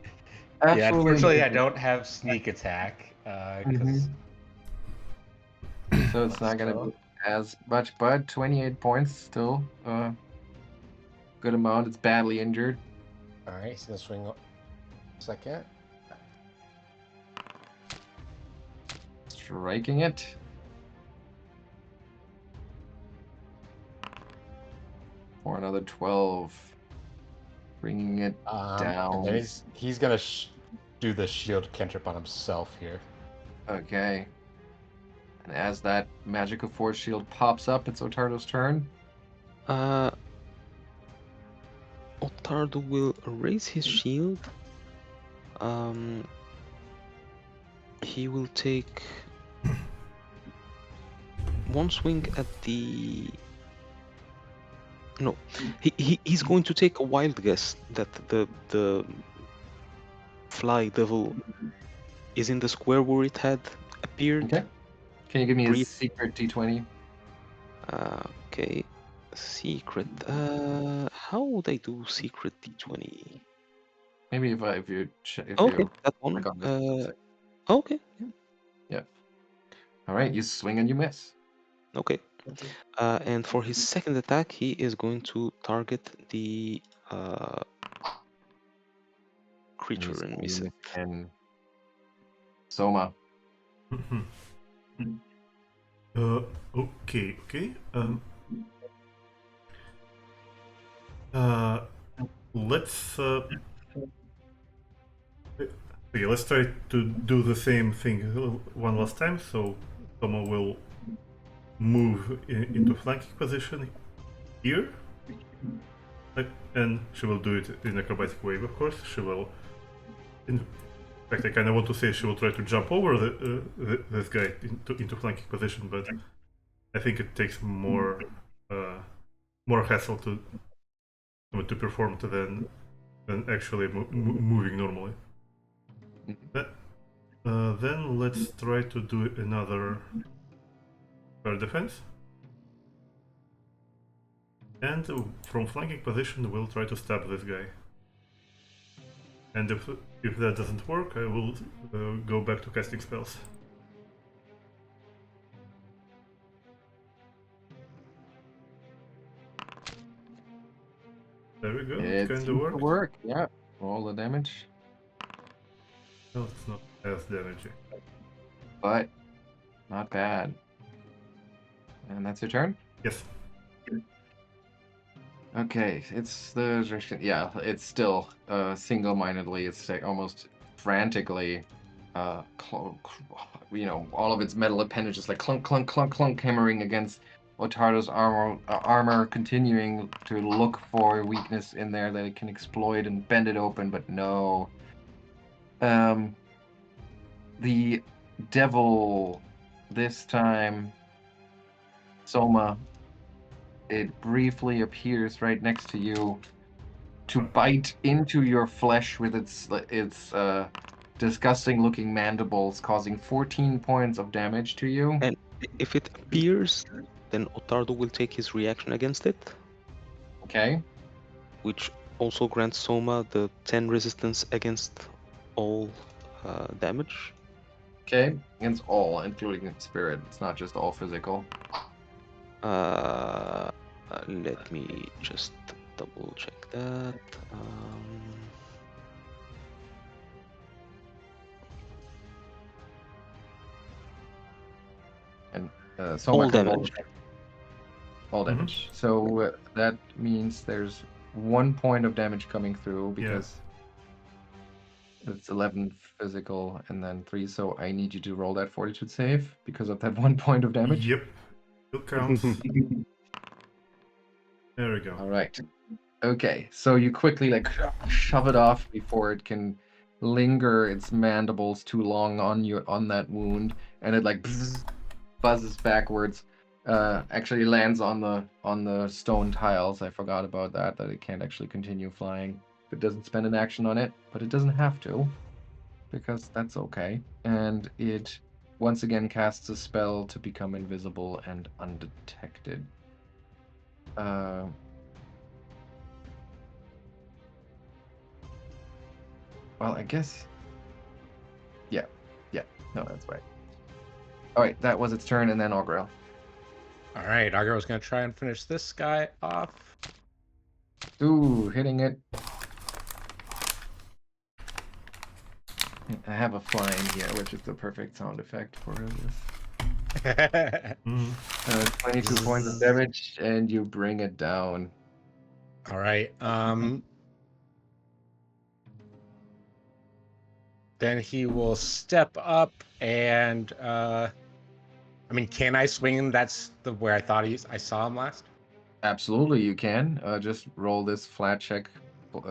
Absolutely. I don't have sneak attack because. So it's not gonna be as much, but 28 points still. Good amount. It's badly injured. All right, he's gonna swing. Second. Striking it. For another 12. Bringing it down. And then he's gonna do the shield cantrip on himself here. Okay. And as that magical force shield pops up, it's Ottardo's turn. Ottardo will raise his shield. He will take one swing at the. No, he's going to take a wild guess that the fly devil is in the square where it had appeared. Okay. Can you give me a Breathe. secret D20? Okay, secret. How would I do secret D20? Maybe if Okay, you that one. click on this. Okay. Yeah. All right, you swing and you miss. Okay. And for his second attack, he is going to target the creature in Miset. And Soma. Okay. Let's okay, let's try to do the same thing one last time. So Tomo will move into flanking position here, and she will do it in acrobatic wave. Of course, she will. In fact, I kind of want to say she will try to jump over this guy into flanking position, but I think it takes more hassle to perform it than actually moving normally. Then let's try to do another air defense. And from flanking position, we'll try to stab this guy. And if that doesn't work, I will go back to casting spells. There we go. It kind of works. Yeah. Roll the damage. No, it's not as damaging. But not bad. And that's your turn? Yes. Okay, it's the yeah, it's still single-mindedly, it's like almost frantically all of its metal appendages like clunk clunk clunk clunk hammering against Ottardo's armor, continuing to look for weakness in there that it can exploit and bend it open, but no. The devil this time, Soma, it briefly appears right next to you to bite into your flesh with its disgusting looking mandibles, causing 14 points of damage to you. And if it appears, then Ottardo will take his reaction against it, Okay. which also grants Soma the 10 resistance against all damage. Okay, against all, including spirit. It's not just all physical. Let me just double check that. And All damage. All damage. So that means there's 1 point of damage coming through because it's 11 physical and then 3. So I need you to roll that fortitude save because of that 1 point of damage. Yep. It counts. There we go. All right. Okay, so you quickly shove it off before it can linger its mandibles too long on that wound, and it buzzes backwards. Actually lands on the stone tiles. I forgot about that it can't actually continue flying. It doesn't spend an action on it, but it doesn't have to, because that's okay. And it once again casts a spell to become invisible and undetected. Well, I guess. Yeah. No, that's right. All right, that was its turn, and then Augrael. All right, Augrael's gonna try and finish this guy off. Ooh, hitting it. I have a flying here, which is the perfect sound effect for this. 22 points of damage, and you bring it down. All right. Then he will step up and can I swing? That's where I thought I saw him last. Absolutely, you can. Just roll this flat check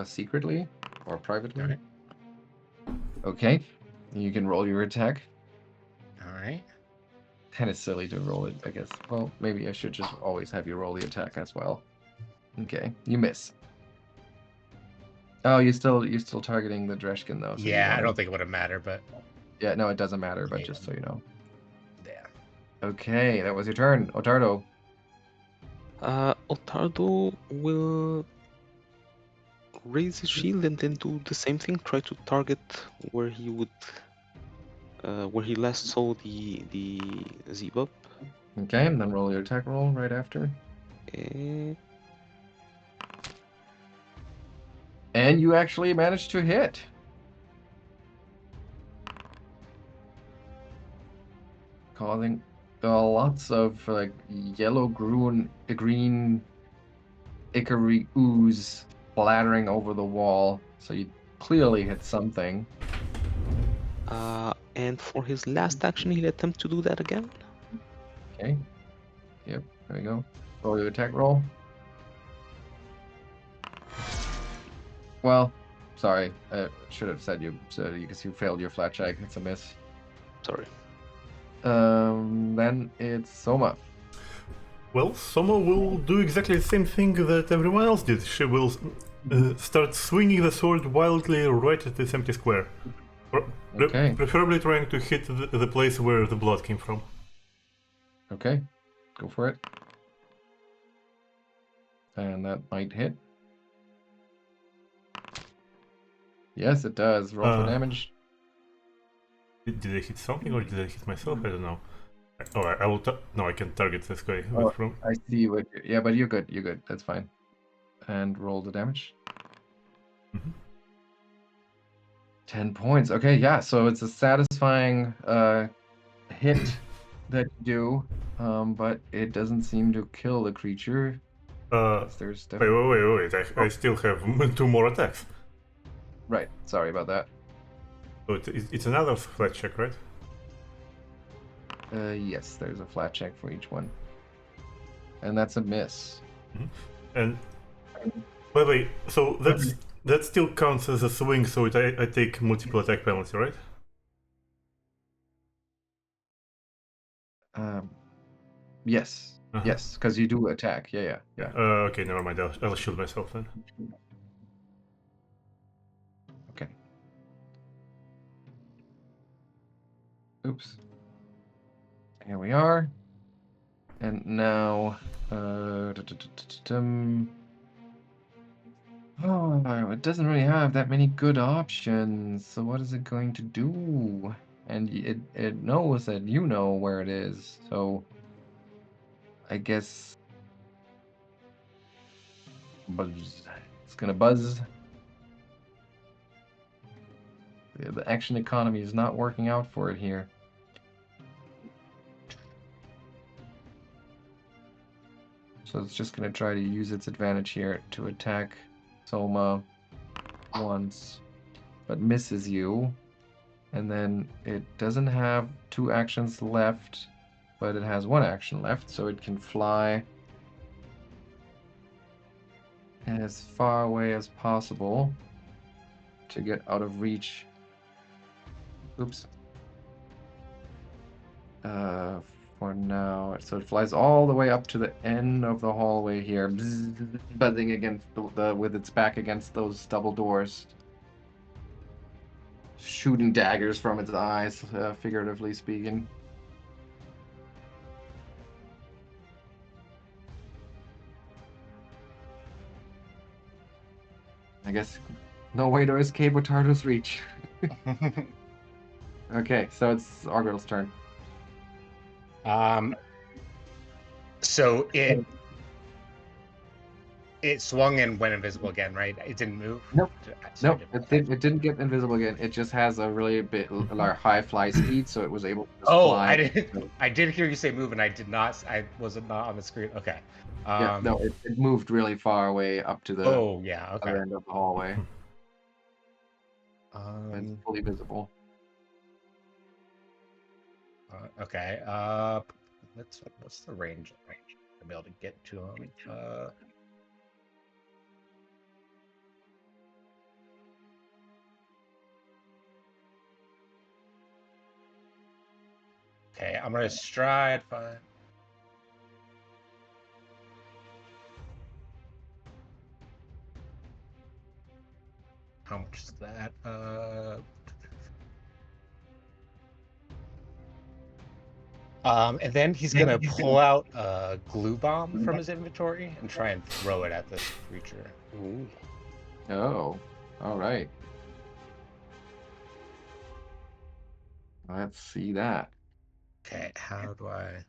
secretly or privately. All right. Okay, you can roll your attack. All right. Kind of silly to roll it, I guess. Well, maybe I should just always have you roll the attack as well. Okay, you miss. Oh, you're still targeting the Dreshkin though. So yeah, I don't think it would have mattered, but yeah, no, it doesn't matter. But just so you know. Yeah. Okay, that was your turn, Ottardo. Ottardo will raise his shield and then do the same thing. Try to target where he last saw the Zebub. Okay, and then roll your attack roll right after. Okay. And you actually managed to hit. Causing lots of like yellow green ichor ooze splattering over the wall. So you clearly hit something. And for his last action, he'll attempt to do that again. Okay. Yep, there we go. Roll your attack roll. Well, sorry, should have said because you failed your flat check. It's a miss. Sorry. Then it's Soma. Well, Somo will do exactly the same thing that everyone else did. She will start swinging the sword wildly right at this empty square. Okay. Preferably trying to hit the place where the blood came from. Okay, go for it. And that might hit. Yes, it does. Roll for damage. Did I hit something or did I hit myself? I don't know. Oh, I will. No, I can target this guy. Oh, from... I see what. Yeah, but you're good. You're good. That's fine. And roll the damage. 10 points. Okay, yeah. So it's a satisfying hit that you do, but it doesn't seem to kill the creature. There's Wait. I still have 2 more attacks. Right. Sorry about that. So it's another flat check, right? Yes, there's a flat check for each one. And that's a miss. And by the way, so that still counts as a swing, so I take multiple attack penalty, right? Yes. Yes, because you do attack. Yeah. Okay, never mind. I'll shield myself then. Okay. Oops. Here we are. And now, oh, it doesn't really have that many good options. So what is it going to do? And it knows that you know where it is. So I guess buzz. It's gonna buzz. The action economy is not working out for it here. So it's just going to try to use its advantage here to attack Soma once, but misses you. And then it doesn't have 2 actions left, but it has 1 action left, so it can fly as far away as possible to get out of reach. Oops. For now, so it flies all the way up to the end of the hallway here, buzzing against with its back against those double doors, shooting daggers from its eyes, figuratively speaking. I guess no way to escape Ottardo's reach. Okay, so it's Augrael's turn. So it swung and went invisible again, right? It didn't move. Nope. Sorry, Nope, it didn't get invisible again. It just has a really bit high fly speed, so it was able to just fly. I did hear you say move, and I did not. I was not on the screen. Okay. Yeah, no, it moved really far away up to the other end of the hallway. It's fully visible. Okay. What's the range to be able to get to him? Okay, I'm gonna stride. Fine. How much is that? And then he's gonna pull out a glue bomb from his inventory and try and throw it at this creature. Ooh. Oh, all right. Let's see that. Okay, how do I?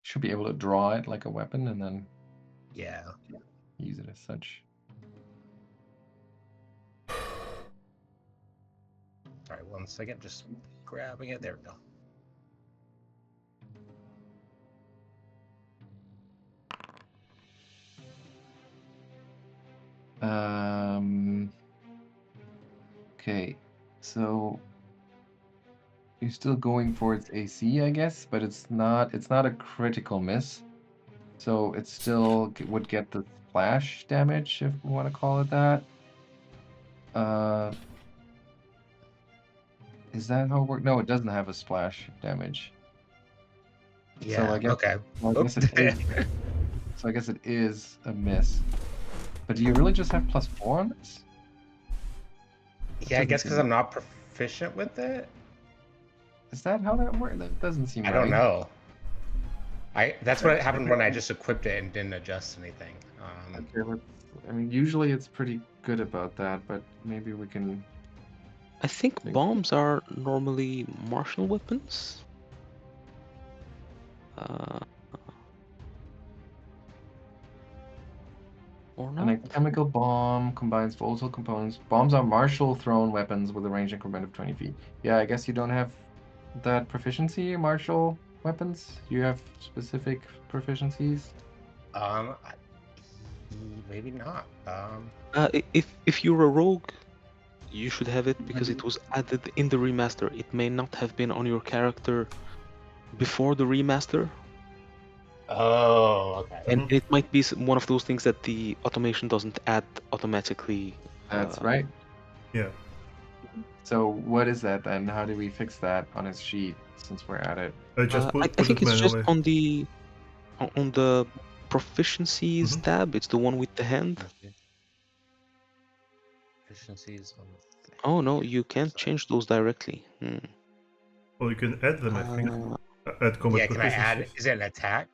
should be able to draw it like a weapon and then Yeah. use it as such. Sorry, 1 second. Just grabbing it. There we go. Okay, so you're still going for its AC, I guess, but it's not a critical miss. So it still would get the splash damage, if we want to call it that. Is that how it works? No, it doesn't have a splash damage. Yeah. So I guess, Okay. well, I guess it is. So I guess it is a miss. But do you really just have +4 on this? Yeah, I guess because I'm not proficient with it. Is that how that works? That doesn't seem I right. don't know. That's what happened when I just equipped it and didn't adjust anything. Okay, I mean, usually it's pretty good about that, but maybe we can. I think bombs are normally martial weapons. Or not? A chemical bomb combines volatile components. Bombs are martial thrown weapons with a range increment of 20 feet. Yeah, I guess you don't have that proficiency, martial weapons. You have specific proficiencies. Maybe not. If you're a rogue, you should have it because it was added in the remaster. It may not have been on your character before the remaster. Oh, okay. And it might be one of those things that the automation doesn't add automatically. That's right. Yeah. So what is that then? How do we fix that on his sheet since we're at it? I just put I think it it's just manually. on the proficiencies tab. It's the one with the hand. Proficiencies on. Oh no, you can't change those directly. Well, you can add them, I think. Add combat Yeah, can I add? proficiencies. Is it an attack?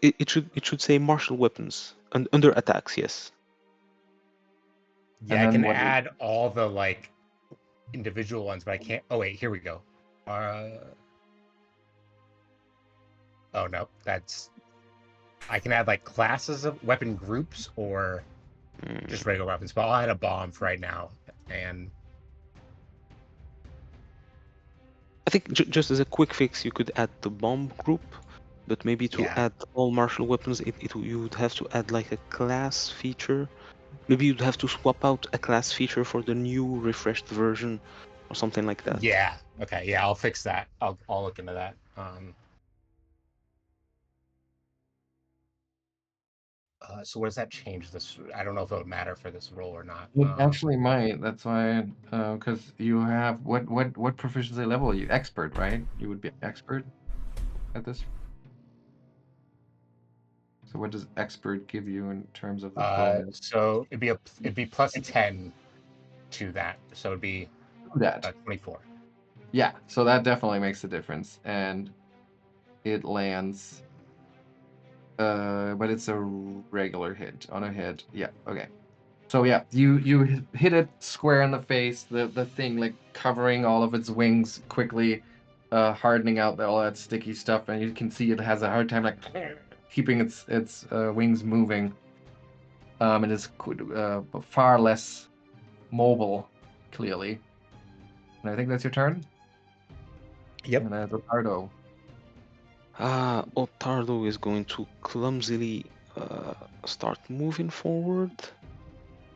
It should say martial weapons under attacks. Yes. Yeah, I can add all the like individual ones, but I can't. Oh wait, here we go. Oh no, that's. I can add like classes of weapon groups or just regular weapons. But I'll add a bomb for right now, and I think just as a quick fix, you could add the bomb group, but maybe to add all martial weapons, you would have to add like a class feature. Maybe you'd have to swap out a class feature for the new refreshed version or something like that. Yeah. Okay. Yeah, I'll fix that. I'll look into that. So what does that change this? I don't know if it would matter for this role or not. It actually might. That's why, because you have what proficiency level are you? Expert, right? You would be expert at this. So what does expert give you in terms of the bonus? So it'd be +10 to that. So it'd be 24. Yeah, so that definitely makes a difference, and it lands. But it's a regular hit on a hit. Yeah, okay. So yeah, you hit it square in the face. The thing like covering all of its wings quickly, hardening out all that sticky stuff, and you can see it has a hard time like keeping its wings moving. It is far less mobile, clearly. And I think that's your turn. Yep. And that's Ottardo. Ottardo is going to clumsily start moving forward.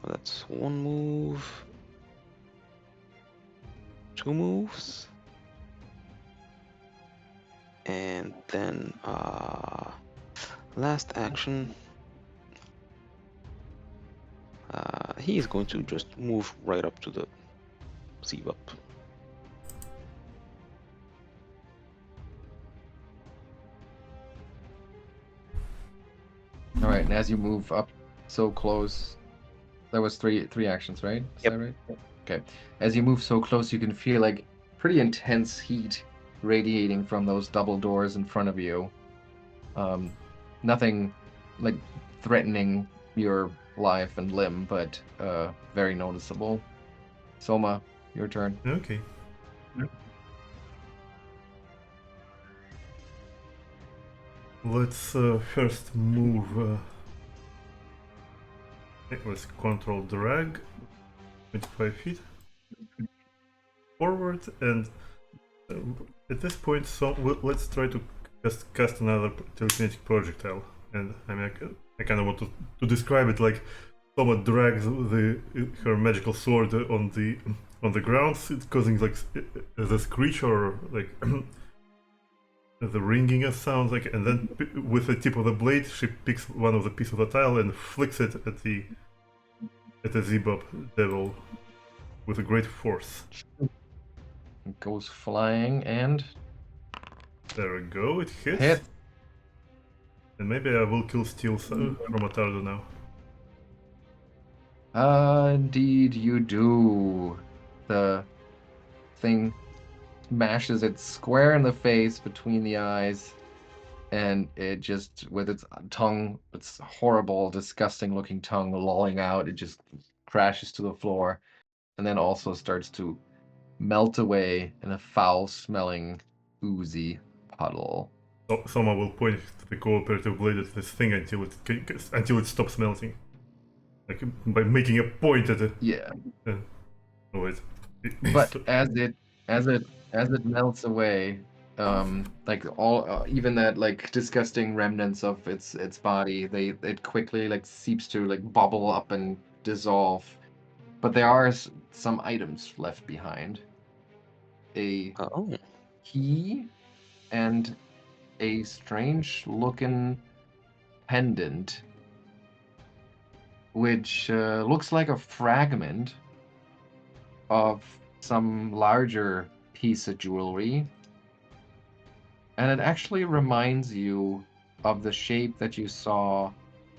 That's one move. 2 moves. And then last action. He is going to just move right up to the Zebub. All right, and as you move up so close, that was three actions, right? Is that right? Okay. As you move so close, you can feel like pretty intense heat radiating from those double doors in front of you. Nothing like threatening your life and limb, but very noticeable. Souma, your turn. Okay. Let's first move. Let's control drag 25 feet forward, and at this point, let's try to cast another telekinetic projectile. And I mean, I kind of want to describe it like someone drags her magical sword on the ground, it's causing like the screech or like the ringing it sounds like, and then with the tip of the blade, she picks one of the pieces of the tile and flicks it at the Zebub devil with a great force. It goes flying and There we go, it hits. hit. And maybe I will kill Steel from Ottardo now. Indeed you do. The thing smashes it square in the face between the eyes, and it just, with its tongue, its horrible, disgusting looking tongue lolling out, it just crashes to the floor, and then also starts to melt away in a foul-smelling, oozy puddle. So someone will point the cooperative blade at this thing until it stops melting. Like by making a point at it. Yeah. Oh wait. But as it melts away, like all even that like disgusting remnants of its body, it quickly like seeps to like bubble up and dissolve. But there are some items left behind. A Oh, key and a strange looking pendant, which looks like a fragment of some larger piece of jewelry. And it actually reminds you of the shape that you saw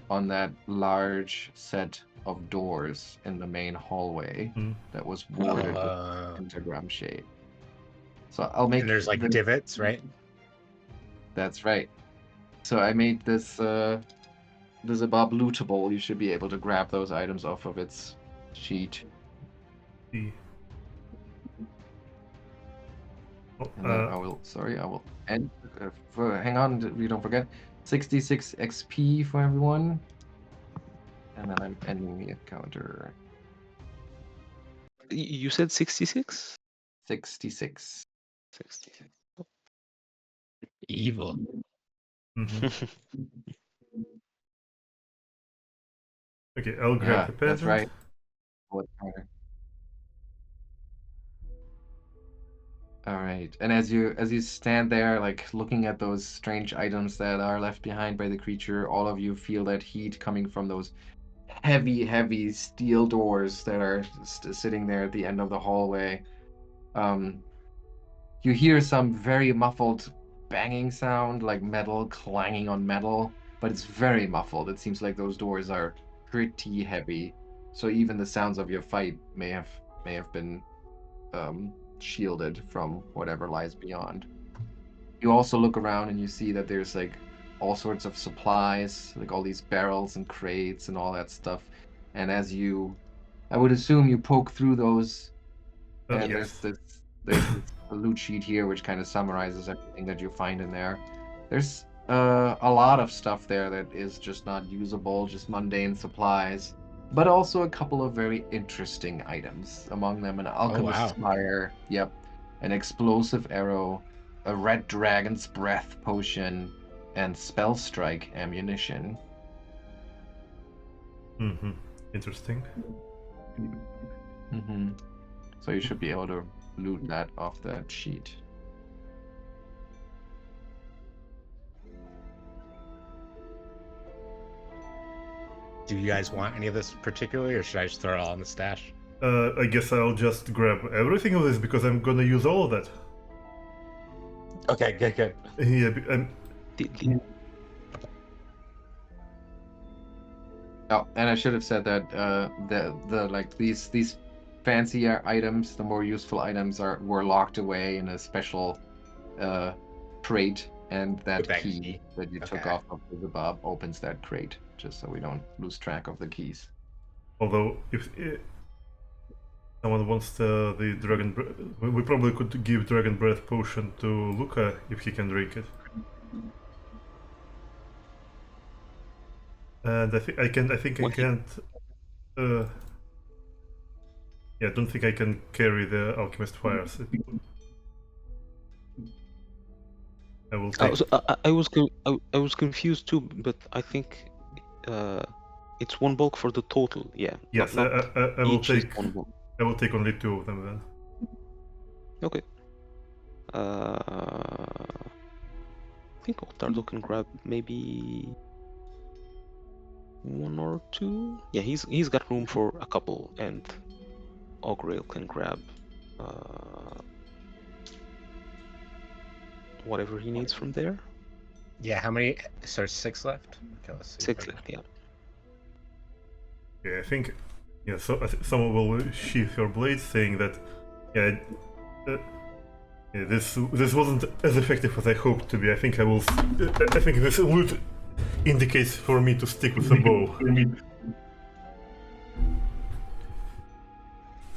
on that large set of doors in the main hallway that was warded with pentagram shape. So I'll make. And there's like divots, right? That's right. So I made this this above lootable. You should be able to grab those items off of its sheet. Oh, And then I will. And hang on, we don't forget. 66 XP for everyone. And then I'm ending the encounter. you said 66? 66. 66. Evil. Okay, I'll grab the pendant. That's right. All right. And as you stand there, like looking at those strange items that are left behind by the creature, all of you feel that heat coming from those heavy steel doors that are sitting there at the end of the hallway. You hear some very muffled banging sound, like metal clanging on metal, but it's very muffled. It seems like those doors are pretty heavy, so even the sounds of your fight may have been shielded from whatever lies beyond. You also look around and you see that there's like all sorts of supplies, like all these barrels and crates and all that stuff. And I would assume you poke through those, and Yes. there's this loot sheet here which kind of summarizes everything that you find in there. There's a lot of stuff there that is just not usable, just mundane supplies, but also a couple of very interesting items. Among them, an alchemist's fire, yep, an explosive arrow, a red dragon's breath potion, and spell strike ammunition. Interesting. So you should be able to loot that off that sheet. Do you guys want any of this particularly, or should I just throw it all in the stash? I guess I'll just grab everything of this because I'm gonna use all of that. Okay, good. Yeah, Oh, and I should have said that the like these fancier items, the more useful items were locked away in a special crate, and that key that you took off of the bob opens that crate, just so we don't lose track of the keys. Although if someone wants the dragon, we probably could give dragon breath potion to Lucca if he can drink it. And I think I can. I think I When he- can't. Yeah, I don't think I can carry the alchemist fires. I will take. I was confused too, but I think uh, it's one bulk for the total. Yeah, Yes, not I will each is take. one bulk. I will take only 2 of them then. Okay. I think Ottardo can grab maybe 1 or 2. Yeah, he's got room for a couple, and Augrael can grab whatever he needs from there. Yeah, how many? So there's 6 left? Okay, let's see. 6 left, yeah. Yeah, I think. Yeah, so someone will sheath your blade, saying that. Yeah, yeah, this wasn't as effective as I hoped to be. I think I will. I think this loot indicates for me to stick with the bow.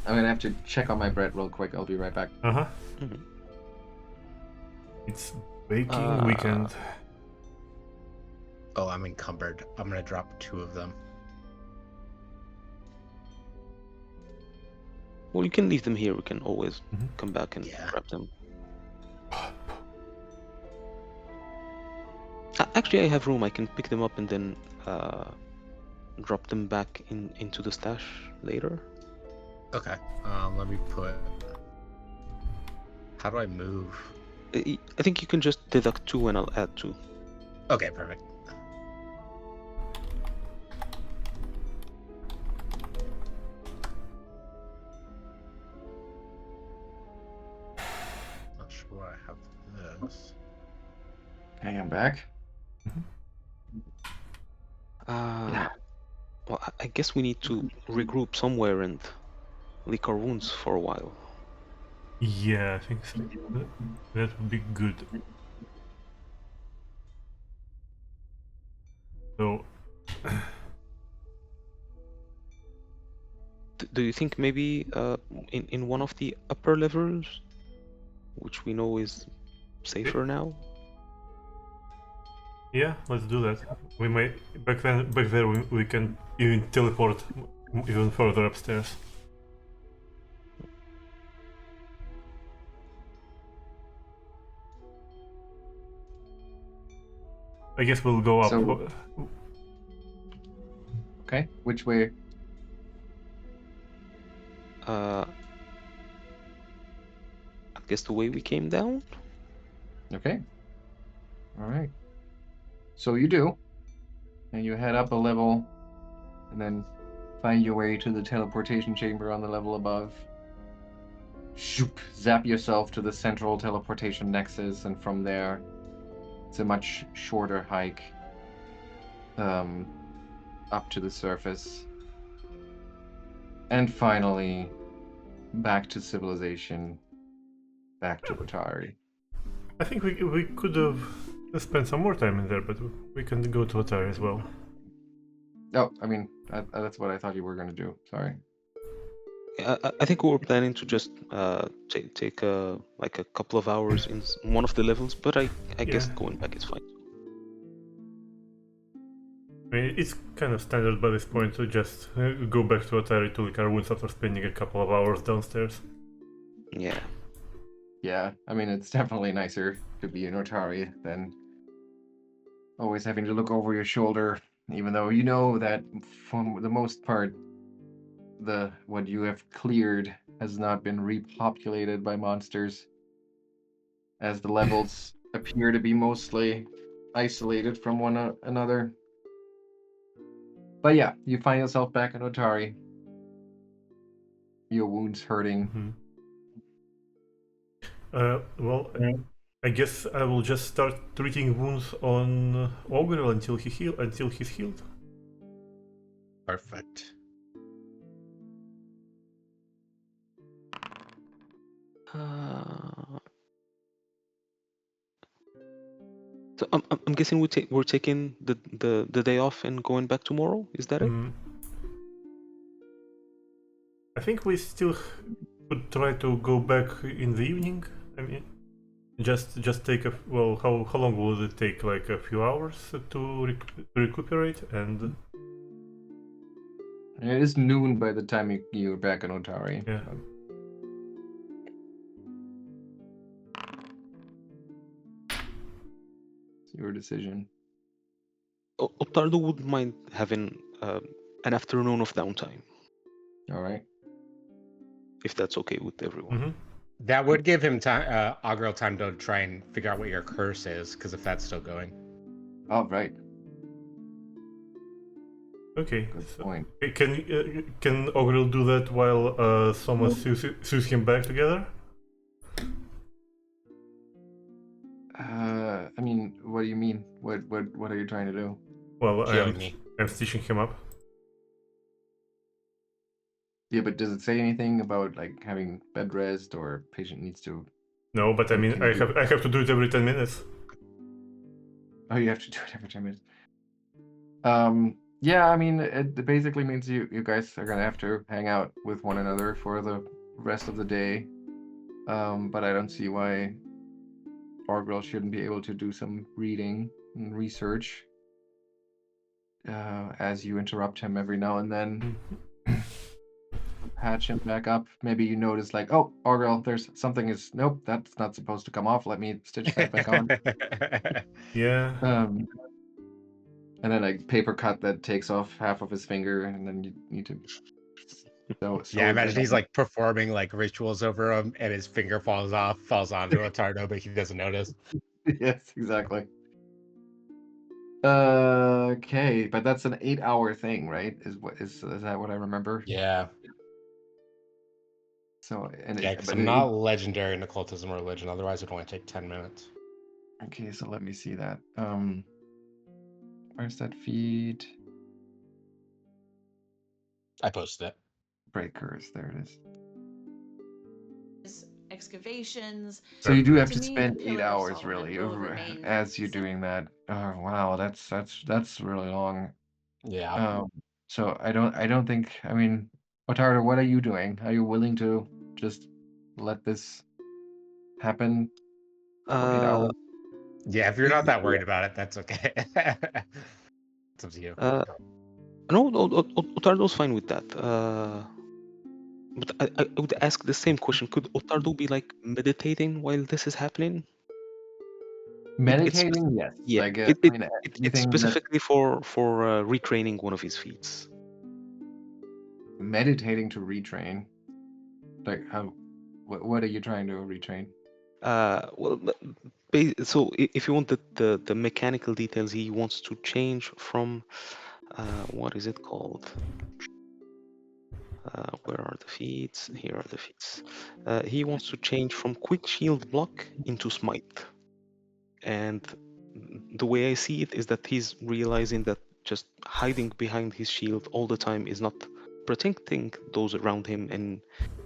I'm gonna have to check on my bread real quick. I'll be right back. Uh-huh. Mhm. It's baking weekend. Oh, I'm encumbered. I'm gonna drop 2 of them. Well, you can leave them here. We can always Mhm. come back and Yeah. grab them. Actually, I have room. I can pick them up and then drop them back into the stash later. Okay. Let me put. How do I move? I think you can just deduct 2 and I'll add 2. Okay, perfect. Not sure why I have this. Okay, I'm back. Well, I guess we need to regroup somewhere and lick our wounds for a while. Yeah, I think so. That would be good. So, Do you think maybe in one of the upper levels, which we know is safer now? yeah, let's do that. We may back there we can even teleport even further upstairs. I guess we'll go up. So- Okay, which way? I guess the way we came down. Okay. All right. So you do, and you head up a level, and then find your way to the teleportation chamber on the level above. Shoop, zap yourself to the central teleportation nexus, and from there, it's a much shorter hike up to the surface. And finally, back to civilization, back to Atari. I think we could have spent some more time in there, but we can go to Ottardo as well. Oh, I mean, that's what I thought you were going to do. Sorry. I think we were planning to just take like a couple of hours in one of the levels, but I guess Yeah. going back is fine. I mean, it's kind of standard by this point to just go back to Atari to lick our wounds after spending a couple of hours downstairs. Yeah. Yeah, I mean, it's definitely nicer to be in Otari than always having to look over your shoulder, even though you know that for the most part, what you have cleared has not been repopulated by monsters, as the levels appear to be mostly isolated from one another. But yeah, you find yourself back in Otari. Your wounds hurting. Well, I guess I will just start treating wounds on Augrael until he's healed. Perfect. So I'm guessing we're taking the day off and going back tomorrow. Is that it? I think we still could try to go back in the evening. I mean, Just take a well. How long will it take? Like a few hours to recuperate and. It is noon by the time you're back in Otari. Yeah. So. It's your decision. Ottardo wouldn't mind having an afternoon of downtime, All right. if that's okay with everyone. Mm-hmm. That would give him time, Augrael, time to try and figure out what your curse is, because if that's still going. All right. Okay. Good So, point. can Augrael do that while someone sews him back together? I mean, what do you mean? What are you trying to do? Well, Healing me. I'm stitching him up. Yeah, but does it say anything about like having bed rest or patient needs to? No, but I mean, Can you do I have to do it every 10 minutes. Oh, you have to do it every 10 minutes. Yeah, I mean, it basically means you guys are gonna have to hang out with one another for the rest of the day. But I don't see why Augrael shouldn't be able to do some reading and research as you interrupt him every now and then. Patch him back up. Maybe you notice like, oh, Augrael, there's something is nope, that's not supposed to come off. Let me stitch that back on. Yeah. And then a paper cut that takes off half of his finger, and then you need to sew Yeah, it imagine back he's on. like performing like rituals over him, and his finger falls onto Ottardo, but he doesn't notice. Yes, exactly. Okay, but that's an 8-hour thing, right? Is that what I remember? Yeah, So and yeah, because but I'm not legendary in occultism or religion. Otherwise, it'd only take 10 minutes. okay, so let me see that. Where's that feed? I posted it. Breakers, there it is. Excavations. So you do have To to me, spend the 8 Pillar of hours Solomon really will remain as you're doing that. Oh wow, that's really long. Yeah. So I don't think, I mean, Ottardo, what are you doing? Are you willing to just let this happen for 8 hours? Yeah, if you're not that worried about it, that's okay. It's up to you. No, Ottardo's fine with that. But I would ask the same question. Could Ottardo be like meditating while this is happening? Meditating, yes. Yeah, Like, it, I it, mean, it's anything that specifically for retraining one of his feats. meditating to retrain. Like, how? What are you trying to retrain? Well, so if you want the mechanical details, he wants to change from what is it called? Where are the feats? Here are the feats. He wants to change from quick shield block into smite. And the way I see it is that he's realizing that just hiding behind his shield all the time is not protecting those around him, and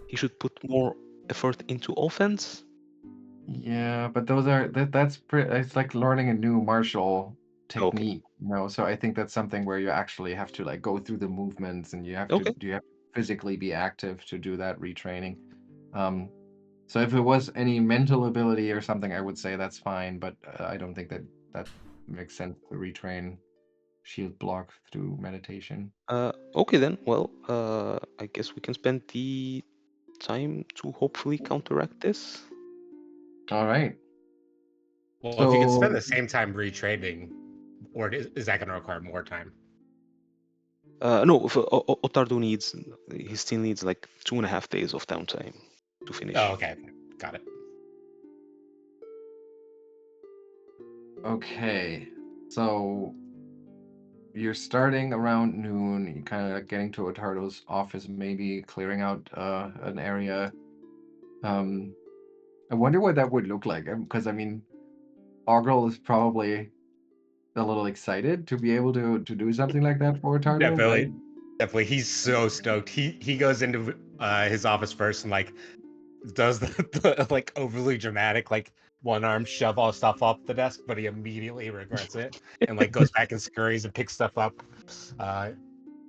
he should put more effort into offense. Yeah, but that's it's like learning a new martial Okay. technique, you know. So I think that's something where you actually have to like go through the movements and you have to Okay. physically be active to do that retraining. So if it was any mental ability or something, I would say that's fine, but I don't think that makes sense to retrain shield block through meditation. Okay then. Well, I guess we can spend the time to hopefully counteract this. All right. Well, if you could spend So the same time retraining, or is that going to require more time? No, Ottardo needs, he still needs like 2.5 days of downtime to finish. Oh, okay. Got it. okay. So you're starting around noon, you kind of getting to Ottardo's office, maybe clearing out an area. I wonder what that would look like, because I mean, Augrael is probably a little excited to be able to do something like that for Ottardo, right? Definitely. He's so stoked. He goes into his office first and like does the like overly dramatic like one arm shove all stuff off the desk, but he immediately regrets it and like goes back and scurries and picks stuff up.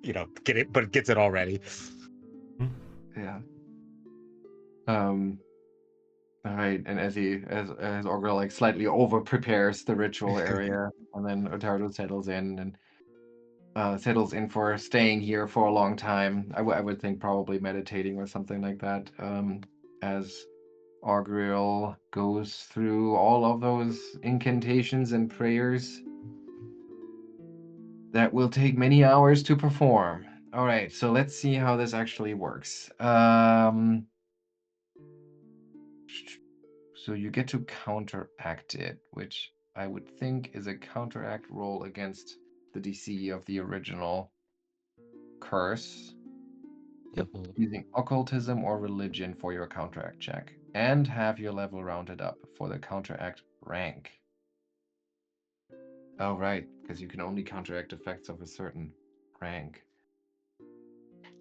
Gets it all ready. Yeah. All right, and as Augrael like slightly over prepares the ritual area, and then Ottardo settles in and settles in for staying here for a long time. I would think probably meditating or something like that. As Augrael goes through all of those incantations and prayers that will take many hours to perform. All right, so let's see how this actually works. So you get to counteract it, which I would think is a counteract roll against the DC of the original curse, Yep. using occultism or religion for your counteract check, and have your level rounded up for the counteract rank. Oh, right, because you can only counteract effects of a certain rank.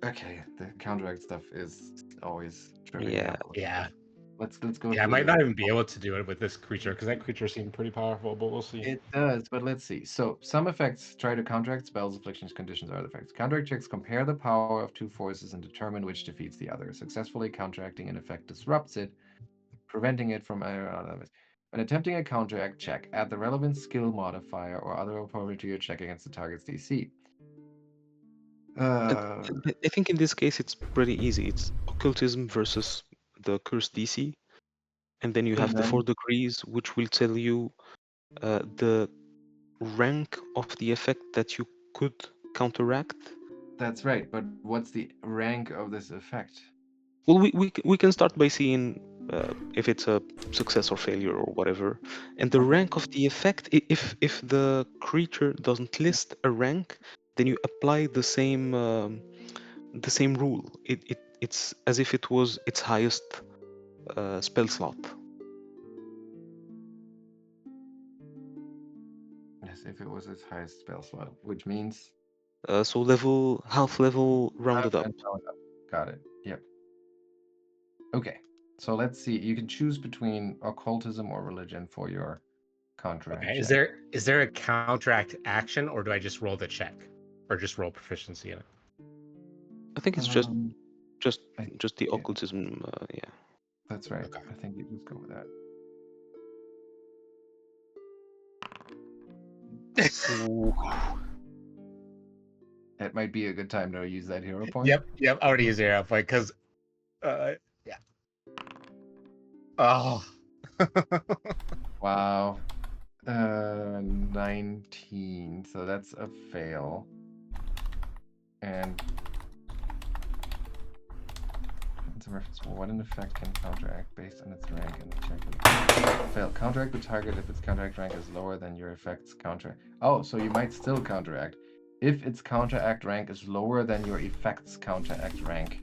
Okay, the counteract stuff is always tripping me Yeah. up. Yeah. Let's go Yeah, I through might this. not even be able to do it with this creature because that creature seemed pretty powerful, but we'll see. It does, but let's see. So some effects try to counteract spells, afflictions, conditions, or other effects. Counteract checks compare the power of two forces and determine which defeats the other. Successfully counteracting an effect disrupts it, preventing it from when attempting a counteract check, add the relevant skill modifier or other opponent to your check against the target's DC. I think in this case it's pretty easy. It's occultism versus the curse DC, and then you have And the 4 then degrees, which will tell you the rank of the effect that you could counteract. that's right, but what's the rank of this effect? Well, we can start by seeing if it's a success or failure or whatever, and the Okay. rank of the effect. If the creature doesn't list a rank, then you apply the same rule. It's as if it was its highest spell slot. As if it was its highest spell slot, which means So half level rounded up. Got it. Yep. Okay. So let's see. You can choose between occultism or religion for your counteract Okay. check. Is there a counteract action, or do I just roll the check, or just roll proficiency in it? I think it's Um, just I, just the yeah, occultism. Yeah. that's right. Okay. I think you just go with that. Ooh. That might be a good time to use that hero point. Yep. I already use zero point because, yeah. Oh. Wow. 19. So that's a fail. And it's a reference. What an effect can counteract based on its rank and check. Fail. Counteract the target if its counteract rank is lower than your effect's counteract. Oh, so you might still counteract. If its counteract rank is lower than your effect's counteract rank.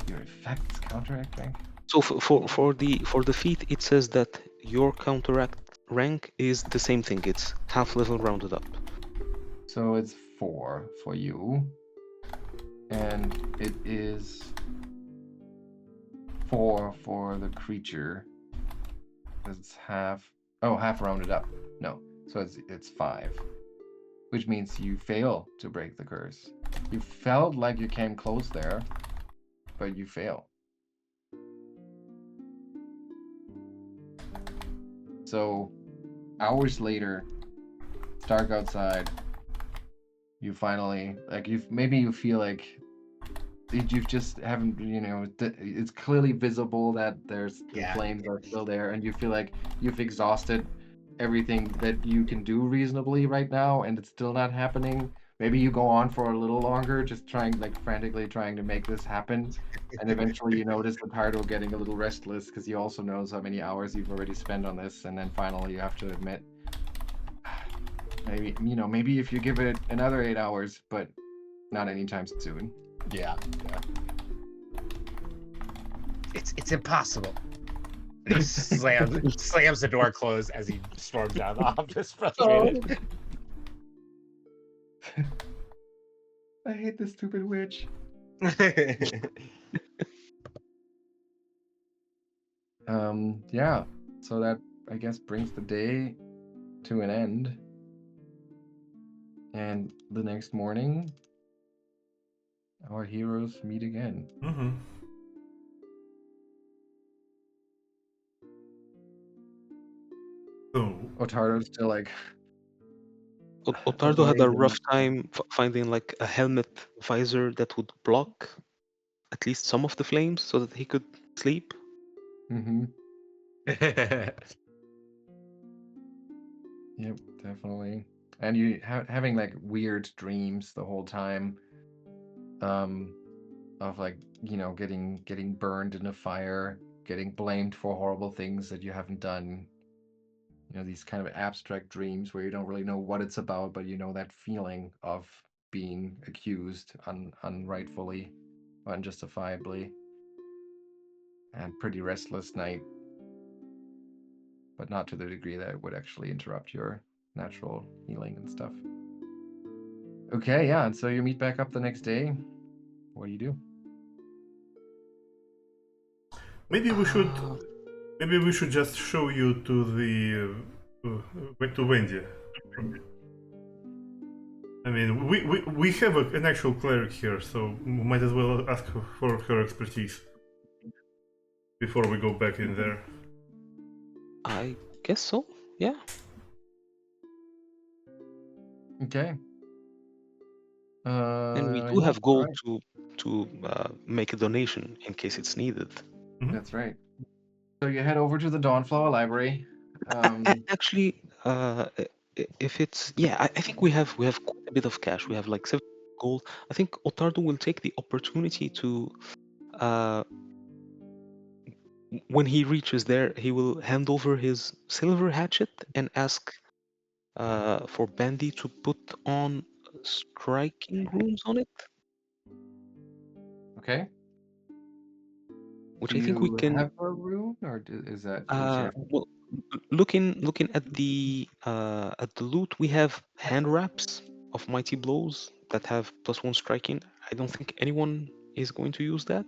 Your effect's counteract rank? So for the feat, it says that your counteract rank is the same thing. It's half level rounded up. So it's 4 for you. And it is 4 for the creature. It's half rounded up. No. So it's 5. Which means you fail to break the curse. You felt like you came close there, but you fail. So, hours later, it's dark outside. You finally, like, you feel like you've just haven't, it's clearly visible that the Yeah. flames are still there, and you feel like you've exhausted everything that you can do reasonably right now, and it's still not happening. Maybe you go on for a little longer, just frantically trying to make this happen, and eventually you notice Ottardo getting a little restless because he also knows how many hours you've already spent on this, and then finally you have to admit, maybe if you give it another 8 hours, but not anytime soon. Yeah. It's impossible. And he slams the door closed as he storms out of the office, frustrated. I hate this stupid witch. Yeah. So that, I guess, brings the day to an end. And the next morning, our heroes meet again. Mm-hmm. Ottardo's still like Ottardo had a avoiding. rough time finding like a helmet visor that would block at least some of the flames so that he could sleep. Mm-hmm. Yep, definitely. And you having like weird dreams the whole time, of like, getting burned in a fire, getting blamed for horrible things that you haven't done. These kind of abstract dreams where you don't really know what it's about, but you know that feeling of being accused unrightfully, unjustifiably, and pretty restless night, but not to the degree that it would actually interrupt your natural healing and stuff. Okay, yeah, and so you meet back up the next day. What do you do? Maybe we should just show you to the to Wendy. I mean, we have an actual cleric here, so we might as well ask for her expertise before we go back in there. I guess so. Yeah. Okay. And we do Yeah, have gold alright. to make a donation in case it's needed. That's right. So you head over to the Dawnflower Library. Actually, if it's I think we have quite a bit of cash. We have like 7 gold. I think Ottardo will take the opportunity to uh, when he reaches there, he will hand over his silver hatchet and ask for Bandy to put on striking runes on it, Okay. which Do I think we you can. have a rune, or is that what's your? Well, looking at the loot, we have hand wraps of mighty blows that have +1 striking. I don't think anyone is going to use that.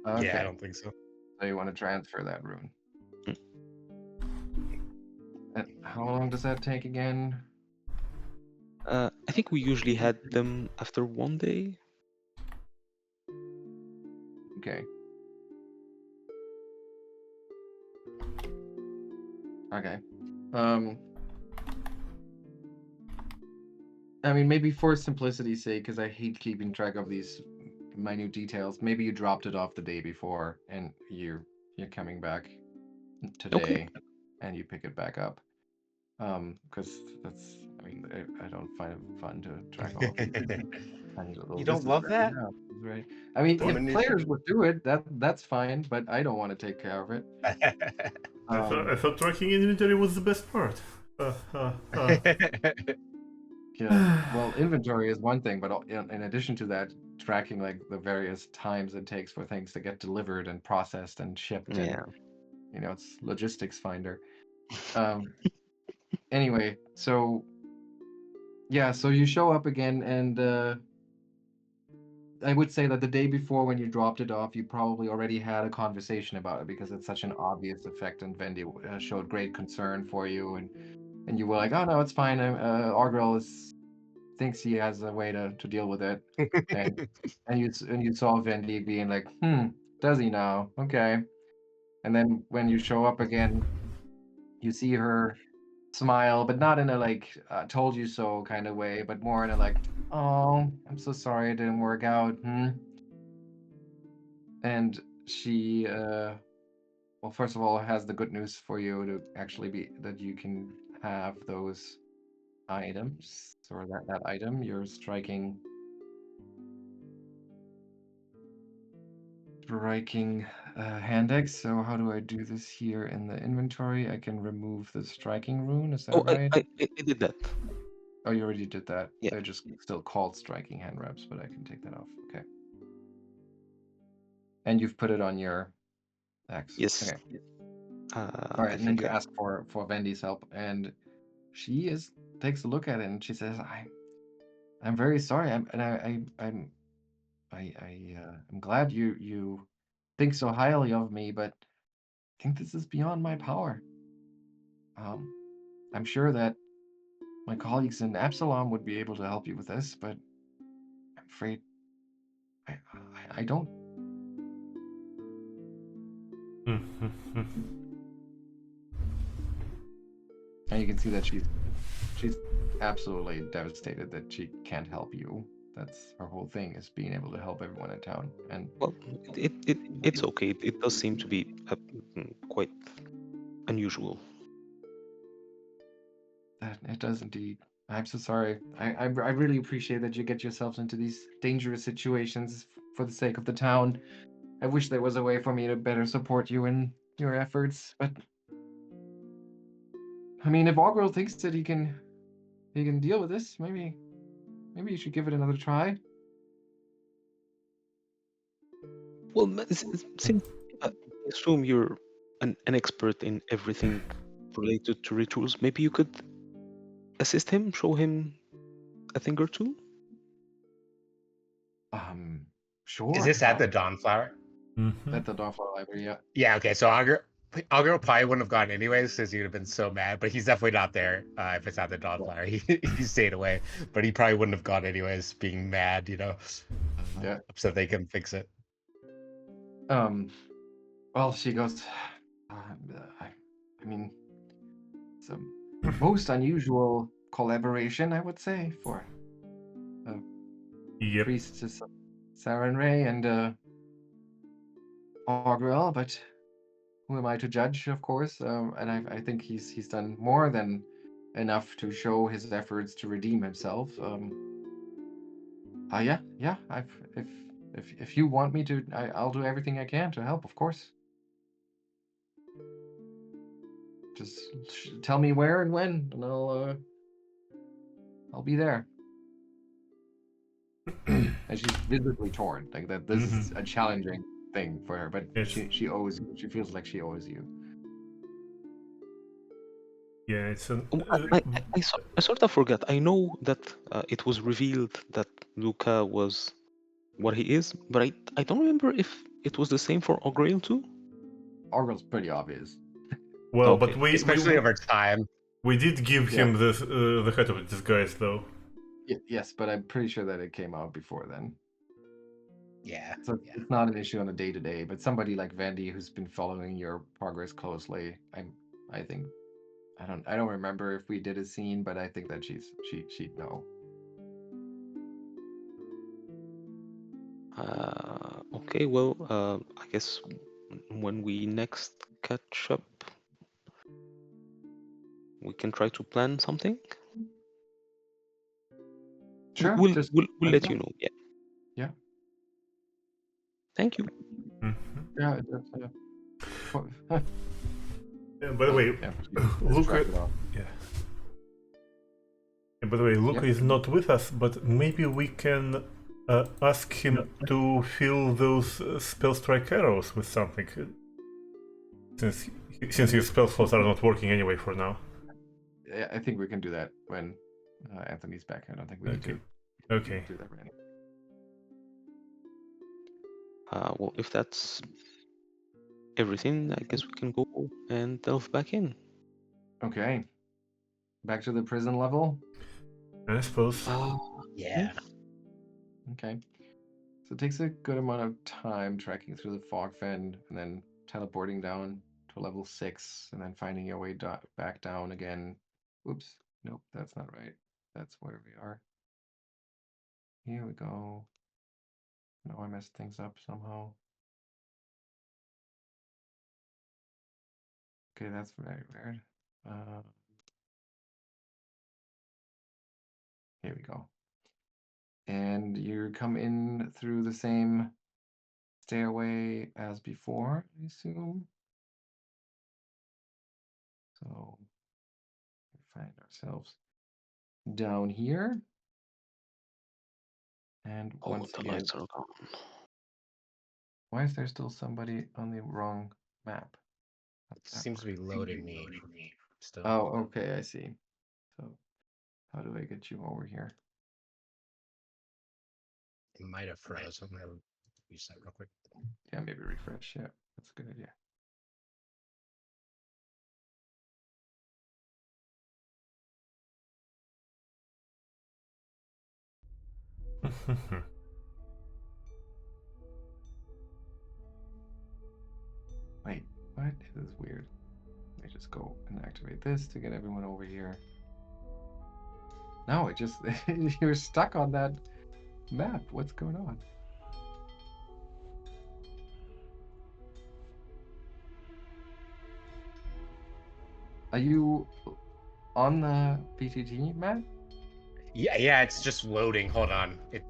Yeah, I Okay. don't think so. So you want to transfer that rune. Mm. And how long does that take again? I think we usually had them after 1 day. Okay. Okay. I mean, maybe for simplicity's sake, because I hate keeping track of these minute details, maybe you dropped it off the day before and you're coming back Okay. today and you pick it back up. Because I mean, I don't find it fun to track all of these tiny little. You This don't is love that? right. I mean, The if minutia? players would do it, that's fine, but I don't want to take care of it. I thought tracking inventory was the best part. Yeah. Well, inventory is one thing, but in addition to that, tracking like the various times it takes for things to get delivered and processed and shipped, and Yeah. it's logistics finder. Um. Anyway, so yeah, so you show up again, and I would say that the day before when you dropped it off, you probably already had a conversation about it because it's such an obvious effect, and Vendi showed great concern for you, and you were like, "Oh no, it's fine. Augrael thinks he has a way to deal with it," and you saw Vendi being like, does he now? Okay." And then when you show up again, you see her smile, but not in a like told you so kind of way, but more in a like, "Oh, I'm so sorry it didn't work out." And she, well, first of all, has the good news for you to actually be that you can have those items, or that item, your striking hand axe. So how do I do this here in the inventory? I can remove the striking rune, is that Oh, right? I did that. Oh, you already did that. Yeah. They're just still called striking hand wraps, but I can take that off. Okay. And you've put it on your axe. Yes. Okay. All I right, and then think you ask for Vendi's help, and she takes a look at it, and she says, I'm very sorry. I'm glad you think so highly of me, but I think this is beyond my power. Um, I'm sure that my colleagues in Absalom would be able to help you with this, but I'm afraid I don't. And you can see that she's absolutely devastated that she can't help you. That's her whole thing, is being able to help everyone in town. And Well, it's okay. It does seem to be quite unusual. that it does indeed. I'm so sorry. I really appreciate that you get yourselves into these dangerous situations for the sake of the town. I wish there was a way for me to better support you in your efforts, but I mean, if Augrael thinks that he can deal with this, maybe you should give it another try. Well, since I assume you're an expert in everything related to rituals, maybe you could assist him, show him a thing or two. Sure. Is this at the Dawnflower? Mm-hmm. At the Dawnflower Library, yeah. Yeah, okay. So Augur probably wouldn't have gone anyways because he would have been so mad. But he's definitely not there if it's at the Dawnflower. He stayed away, but he probably wouldn't have gone anyways, being mad, Yeah. upset they couldn't fix it. Well, she goes, I mean, it's a most unusual collaboration, I would say, for a Yep. priestess of Sarenrae and Augrael, but who am I to judge, of course? And I think he's done more than enough to show his efforts to redeem himself. Yeah. If you want me to, I'll do everything I can to help, of course. Just tell me where and when, and I'll be there. And she's visibly torn, like that. This is a challenging thing for her, but Yes. she owes you. She feels like she owes you. Yeah, it's an. I sort of forgot. I know that it was revealed that Lucca was what he is, but I don't remember if it was the same for Augrael too. Augrael's pretty obvious. Well, Okay. but Especially over time. we did give Yeah. him this the head of disguise though. Yes, but I'm pretty sure that it came out before then. Yeah. So it's not an issue on a day-to-day, but somebody like Vandy who's been following your progress closely, I think I don't remember if we did a scene, but I think that she'd know. Okay, well, I guess when we next catch up, we can try to plan something. Sure, We'll just let you know. Yeah. Yeah. Thank you. Yeah. By the way, Lucca. Yeah. And by the way, Lucca is not with us, but maybe we can ask him to fill those spell strike arrows with something, since his spell slots are not working anyway for now. Yeah, I think we can do that when Anthony's back. I don't think we need to. Okay. Do that right now. Well, if that's everything, I guess we can go and delve back in. Okay. Back to the prison level. I suppose. Yeah. Okay. So it takes a good amount of time trekking through the fog fen and then teleporting down to level 6 and then finding your way back down again. Oops. Nope, that's not right. That's where we are. Here we go. No, I messed things up somehow. Okay, that's very weird. Here we go. And you come in through the same stairway as before, I assume. So we find ourselves down here. And once the again, lights are gone. why is there still somebody on the wrong map? It seems to be loading me still. Oh, okay, I see. So how do I get you over here? It might have frozen. I'm gonna reset real quick. Yeah, maybe refresh. Yeah, that's a good idea. Wait, what? This is weird. me just go and activate this to get everyone over here. No, it just you're stuck on that map. What's going on? Are you on the PTT map? Yeah, it's just loading. Hold on. It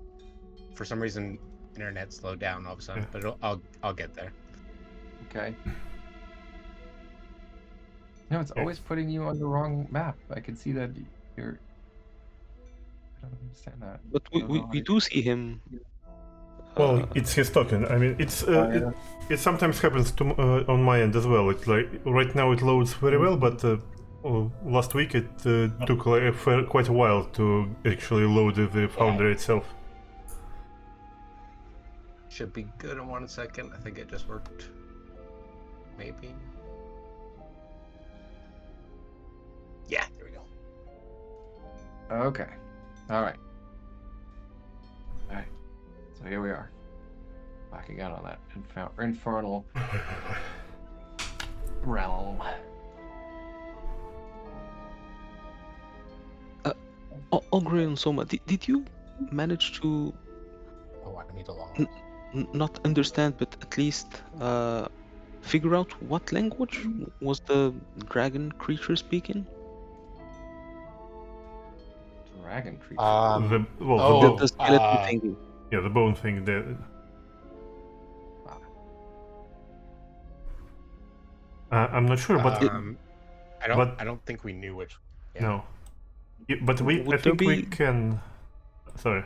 for some reason internet slowed down all of a sudden, Yeah. but I'll get there. Okay. No, it's always putting you on the wrong map. I can see that you're. I don't understand that. But I don't know how we to- do see him. Well, Uh, it's his token. I mean, it sometimes happens to on my end as well. It's like right now it loads very well, but last week it took like quite a while to actually load the Foundry itself. Should be good in 1 second. I think it just worked. Maybe. Yeah, there we go. Okay. All right. All right. So here we are. Back again on that infernal realm. Augrael and Souma, did you manage to Oh, I need a long. not understand, but at least figure out what language was the dragon creature speaking? Dragon creature. The skeleton thingy. Yeah, the bone thing. I'm not sure, but I don't think we knew which. Yeah. no. Yeah, but I think we can. Sorry.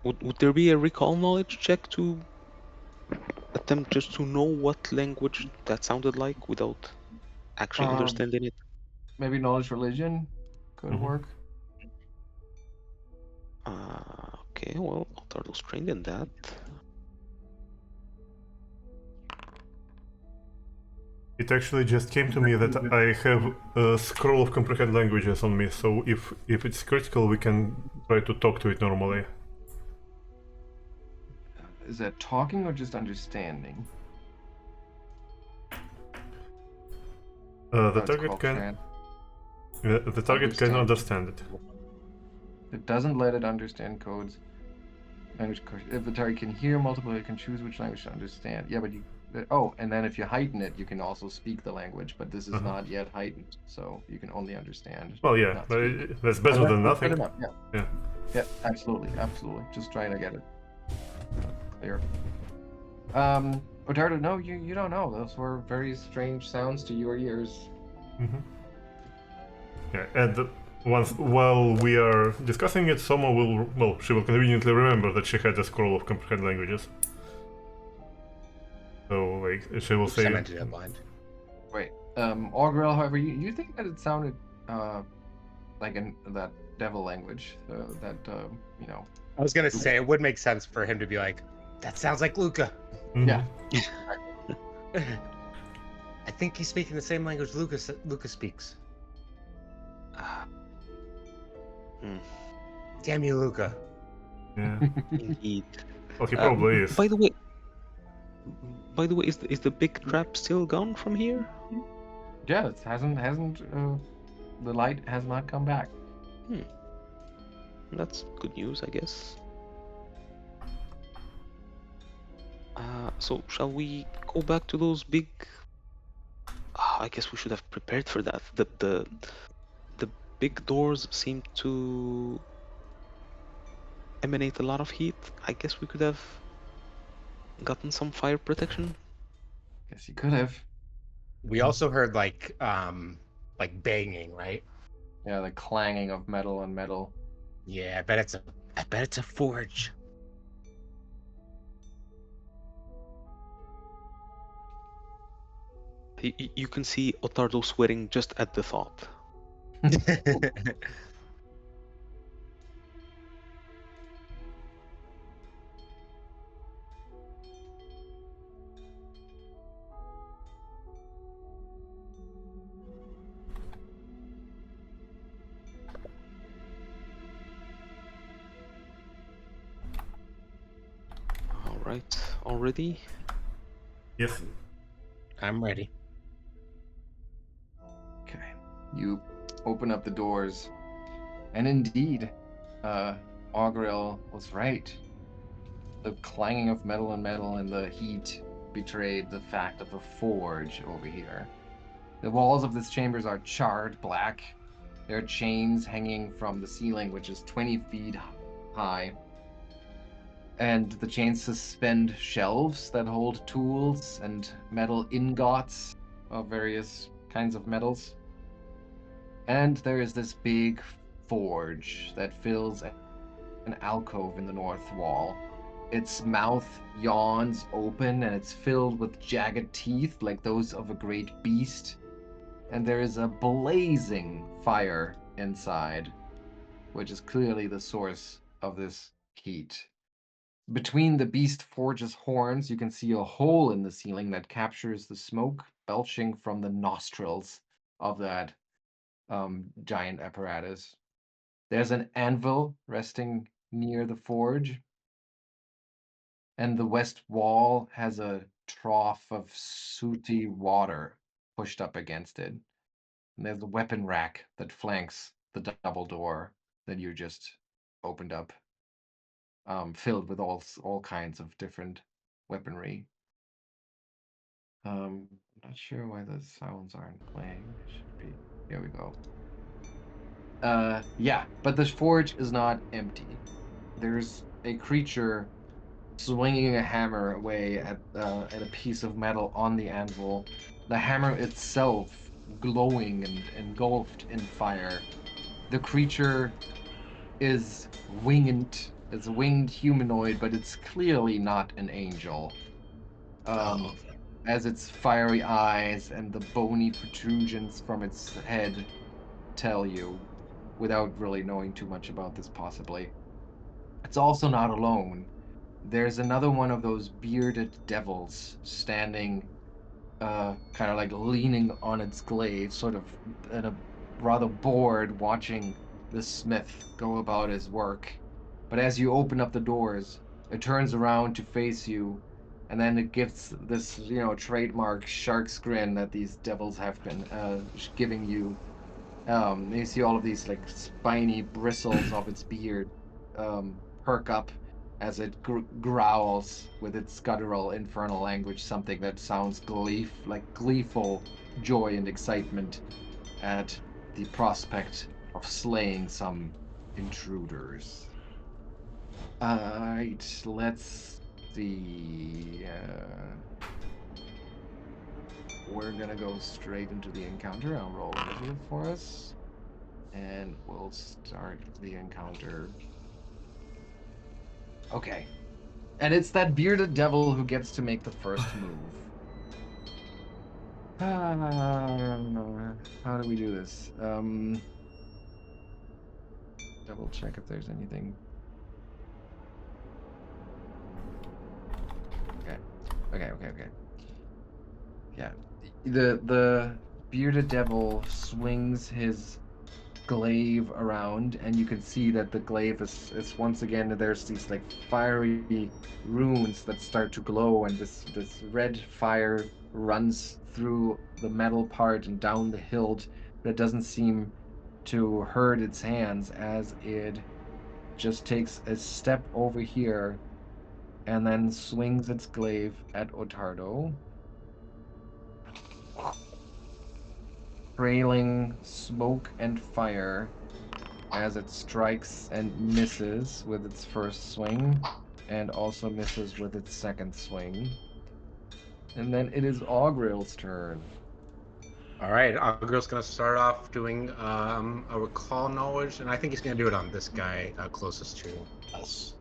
Would there be a recall knowledge check to attempt just to know what language that sounded like without actually understanding it? Maybe knowledge religion could work. Okay, well, Ottardo's trained in that. It actually just came to me that I have a scroll of comprehend languages on me, so if it's critical, we can try to talk to it normally. Is that talking or just understanding? The target can understand it. It doesn't let it understand codes. If the target can hear multiple, it can choose which language to understand. Yeah, but you. Oh, and then if you heighten it, you can also speak the language, but this is not yet heightened, so you can only understand. Well, yeah, but that's better than nothing. Yeah, absolutely. Just trying to get it clear. Ottardo, no, you don't know. Those were very strange sounds to your ears. Yeah, and while we are discussing it, Souma she will conveniently remember that she had a scroll of comprehend languages. So, like, she will say... Wait, Augrael, however, you think that it sounded, like in that devil language, you know... I was gonna say, it would make sense for him to be like, that sounds like Lucca. Yeah. I think he's speaking the same language Lucca speaks. Damn you, Lucca. Yeah. Indeed. Well, he probably is. By the way, is the big trap still gone from here? Yeah, it hasn't. The light has not come back. That's good news, I guess. So shall we go back to those big? I guess we should have prepared for that. The big doors seem to emanate a lot of heat. I guess we could have gotten some fire protection. Guess you could have. We also heard like banging, right? Yeah, the clanging of metal on metal. Yeah, I bet it's a forge. You can see Ottardo sweating just at the thought. All right, already? Yes. I'm ready. You open up the doors, and indeed, Augrael was right. The clanging of metal and the heat betrayed the fact of a forge over here. The walls of this chambers are charred black. There are chains hanging from the ceiling, which is 20 feet high. And the chains suspend shelves that hold tools and metal ingots of various kinds of metals. And there is this big forge that fills an alcove in the north wall. Its mouth yawns open and it's filled with jagged teeth like those of a great beast. And there is a blazing fire inside, which is clearly the source of this heat. Between the beast forge's horns, you can see a hole in the ceiling that captures the smoke belching from the nostrils of that giant apparatus. There's an anvil resting near the forge, and the west wall has a trough of sooty water pushed up against it. And there's a weapon rack that flanks the double door that you just opened up, filled with all kinds of different weaponry. I'm not sure why the sounds aren't playing. It should be. Here we go. Yeah, but the forge is not empty. There's a creature swinging a hammer away at a piece of metal on the anvil. The hammer itself glowing and engulfed in fire. The creature is winged. It's a winged humanoid, but it's clearly not an angel. As its fiery eyes and the bony protrusions from its head tell you, without really knowing too much about this possibly. It's also not alone. There's another one of those bearded devils standing, kind of like leaning on its glaive, sort of in a rather bored, watching the smith go about his work. But as you open up the doors, it turns around to face you, and then it gives this, trademark shark's grin that these devils have been giving you. You see all of these like spiny bristles of its beard perk up as it growls with its guttural infernal language, something that sounds gleeful joy and excitement at the prospect of slaying some intruders. Alright, let's see. We're gonna go straight into the encounter. I'll roll initiative for us. And we'll start the encounter. Okay. And it's that bearded devil who gets to make the first move. How do we do this? Double check if there's anything. Okay. Yeah. The bearded devil swings his glaive around, and you can see that the glaive is once again, there's these like fiery runes that start to glow, and this red fire runs through the metal part and down the hilt, but it doesn't seem to hurt its hands as it just takes a step over here and then swings its glaive at Ottardo. Trailing smoke and fire as it strikes and misses with its first swing, and also misses with its second swing. And then it is Augrael's turn. All right, Augrael's gonna start off doing a recall knowledge, and I think he's gonna do it on this guy closest to us.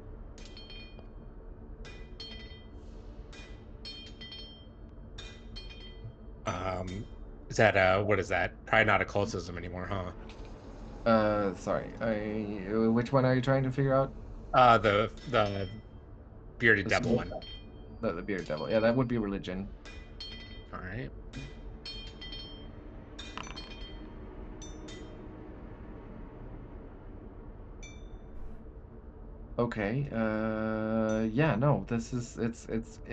Is that what is that? Probably not occultism anymore, huh? Sorry. Which one are you trying to figure out? The bearded devil one. The bearded devil. Yeah, that would be religion. All right. Okay. Yeah. No. This is it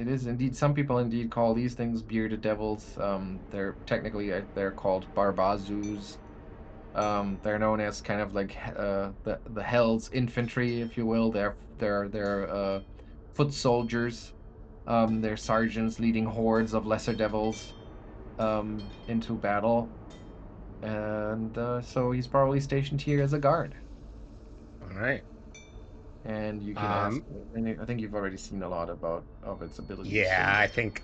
is indeed. Some people indeed call these things bearded devils. They're technically they're called barbazus. They're known as kind of like the Hell's infantry, if you will. They're foot soldiers. They're sergeants leading hordes of lesser devils into battle, and so he's probably stationed here as a guard. All right. And you can ask. And I think you've already seen a lot of its abilities. So Yeah, I think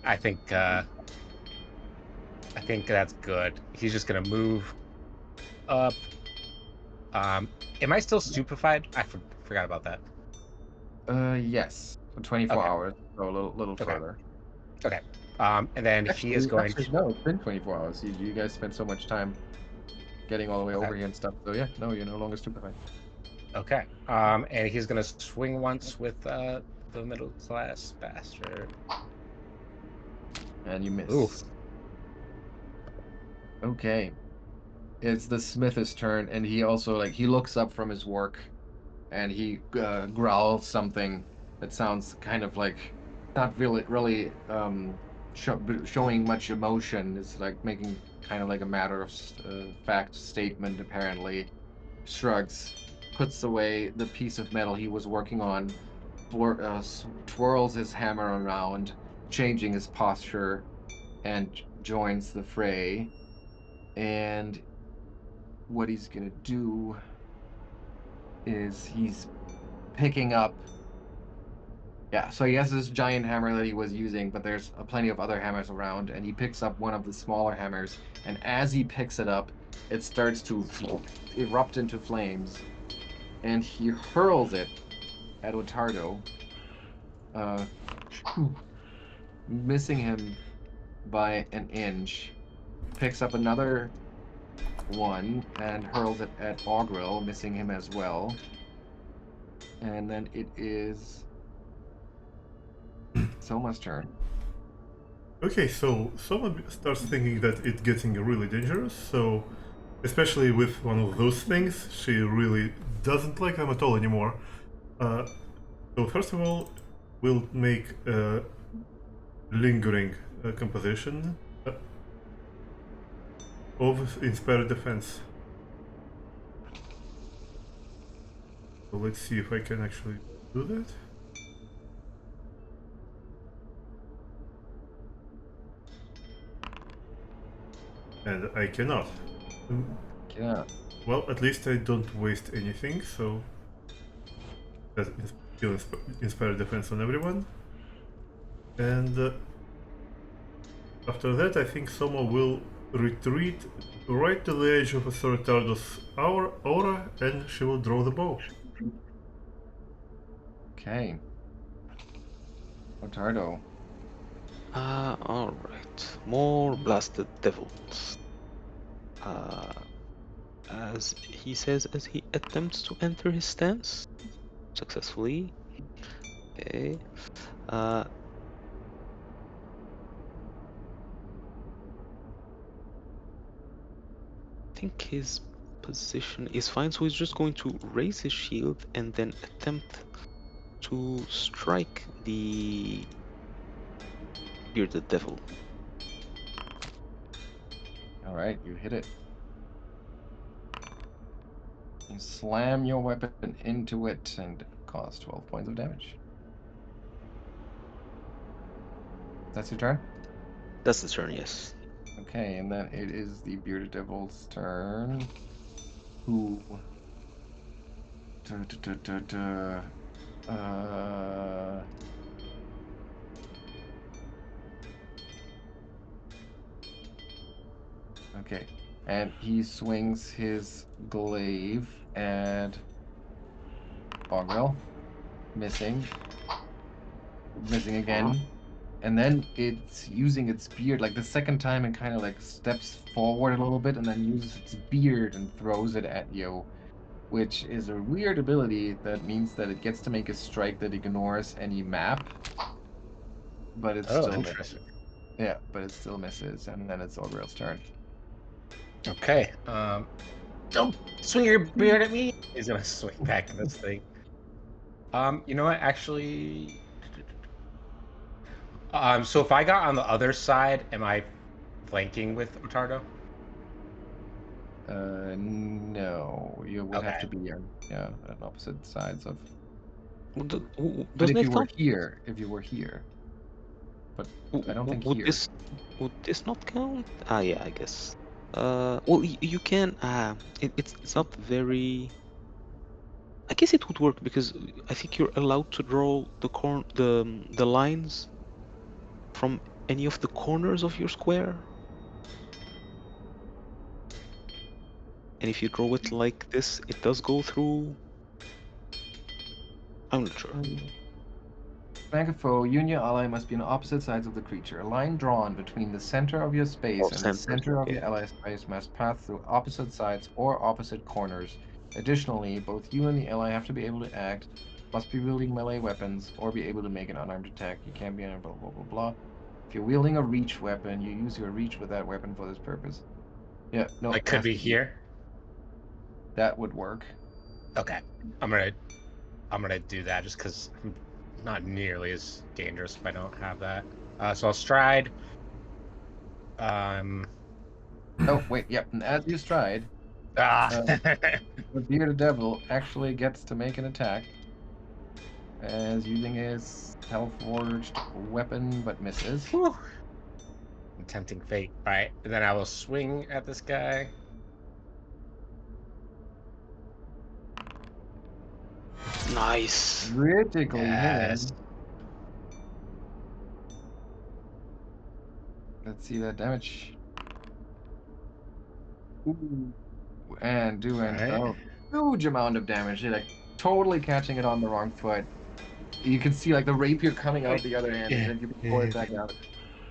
that's good. He's just gonna move up. Am I still stupefied? I forgot about that. yes, for 24 Okay. hours, so a little Okay. further. Okay. And then he is going to. No, it's been 24 hours. You guys spent so much time getting all the way Okay. over here and stuff. So yeah, no, you're no longer stupefied. Okay. And he's gonna swing once with the middle class bastard. And you miss. Ooh. Okay. It's the Smith's turn, and he also he looks up from his work, and he growls something that sounds kind of like not really showing much emotion. It's like making kind of like a matter of fact statement. Apparently, shrugs, puts away the piece of metal he was working on, twirls his hammer around, changing his posture, and joins the fray. And what he's gonna do is he's picking up. Yeah, so he has this giant hammer that he was using, but there's plenty of other hammers around, and he picks up one of the smaller hammers, and as he picks it up, it starts to erupt into flames, and he hurls it at Ottardo, missing him by an inch, picks up another one and hurls it at Augrael, missing him as well. And then it is Soma's turn. Okay, so Soma starts thinking that it's getting really dangerous, so especially with one of those things, she really doesn't like them at all anymore. So first of all, we'll make a lingering composition of Inspired Defense. So let's see if I can actually do that. And I cannot. Yeah. Well, at least I don't waste anything, so that still inspire defense on everyone. And after that, I think Soma will retreat right to the edge of Ottardo's aura, and she will draw the bow. Okay. Ottardo. Alright. More blasted devils. As he says, as he attempts to enter his stance successfully. Okay. I think his position is fine, so he's just going to raise his shield and then attempt to strike the bearded devil. All right, you hit it. You slam your weapon into it and cause 12 points of damage. That's your turn? That's the turn, yes. Okay, and then it is the bearded devil's turn. Who? Okay, and he swings his glaive at Augrael, missing again. And then it's using its beard, like the second time, it kind of like steps forward a little bit and then uses its beard and throws it at you, which is a weird ability that means that it gets to make a strike that ignores any map, but it still Interesting. misses. Yeah, but it still misses, and then it's Augrael's turn. Okay. Don't swing your beard at me. He's gonna swing back at this thing. You know what? Actually, so if I got on the other side, am I flanking with Ottardo? No, you would have Okay. to be on opposite sides of. Would the- But Doesn't if it you were count? here, but I don't think Would here. would this not count? Ah, yeah, I guess. Well, you can. It's not very. I guess it would work because I think you're allowed to draw the lines from any of the corners of your square. And if you draw it like this, it does go through. I'm not sure. Flank a foe, you and your ally must be on opposite sides of the creature. A line drawn between the center of your space Or and the centers, center of okay. your ally's space must pass through opposite sides or opposite corners. Additionally, both you and the ally have to be able to act, must be wielding melee weapons, or be able to make an unarmed attack. You can't be on blah blah blah blah. If you're wielding a reach weapon, you use your reach with that weapon for this purpose. Yeah, no, Like, it could has be to here. That would work. Okay. I'm gonna do that just because I'm not nearly as dangerous if I don't have that. So I'll stride. Oh, wait, yep. And as you stride, the bearded devil actually gets to make an attack as using his half-forged weapon, but misses. Whew. Tempting fate. All right, and then I will swing at this guy. Nice. Critically Yes. hit him. Let's see that damage. Ooh, and doing Alright. a huge amount of damage. You're like totally catching it on the wrong foot. You can see like the rapier coming out the other end, and then you pull it back out.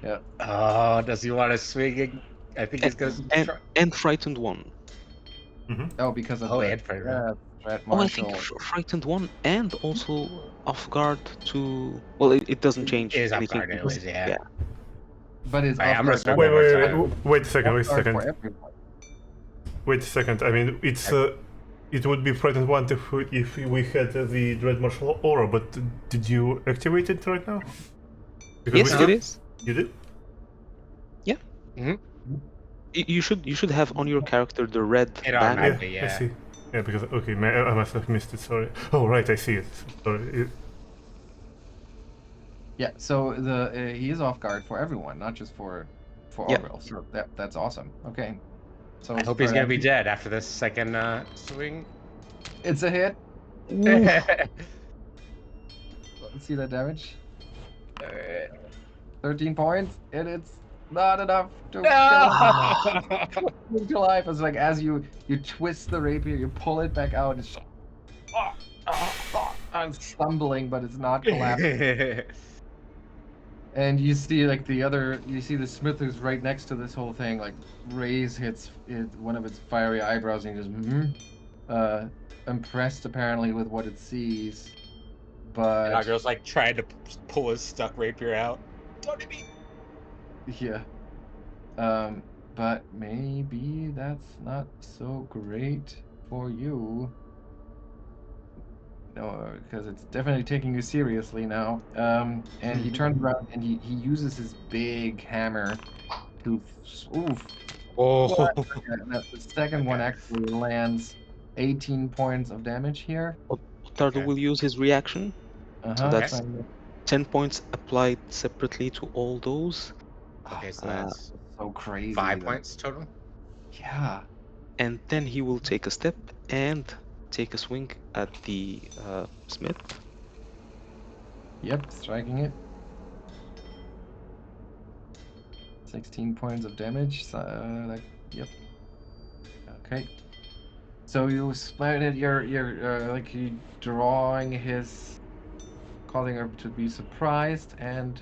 Yeah. Oh, does he want to swing? I think he's gonna. And frightened one. Oh, because of Oh, the and for threat Oh, I marshal. think frightened one, and also off guard to. Well, it doesn't change It is off anything. guard anyways, yeah. But it's Alright, off I'm gonna guard. start Wait, one more wait, time. wait a second, wait a Off guard second. for everyone. Wait a second. I mean, it would be frightened one if we had the Dread Martial Aura, but did you activate it right now? Because Yes, we it did- is. You did? You should have on your character the red It banner. automatically- I Yeah. see. Yeah, because okay, I must have missed it. Sorry. Oh, right, I see it. Sorry. Yeah, so he is off guard for everyone, not just for Yeah. Augrael. So that's awesome. Okay. So I hope he's for gonna be that- dead after this second swing. It's a hit. Alright. Let's see that damage. 13 points, and it's not enough to kill him to life. It's like as you twist the rapier, you pull it back out. It's I'm stumbling, but it's not collapsing. And you see like you see the smith who's right next to this whole thing, like raise one of its fiery eyebrows, and he just impressed apparently with what it sees. But Augrael's like trying to pull his stuck rapier out. Don't hit me. yeah. But maybe that's not so great for you. No, because it's definitely taking you seriously now. And he turns around and he uses his big hammer to oof. Oh. The second one actually lands 18 points of damage here. Ottardo Okay. will use his reaction. Uh-huh. that's 10 points applied separately to all those. Okay, so that's so crazy. 5 points total. Yeah. And then he will take a step and take a swing at the smith. Yep, striking it. 16 points of damage. So, yep. Okay. So you splatted your like you drawing his, causing her to be surprised and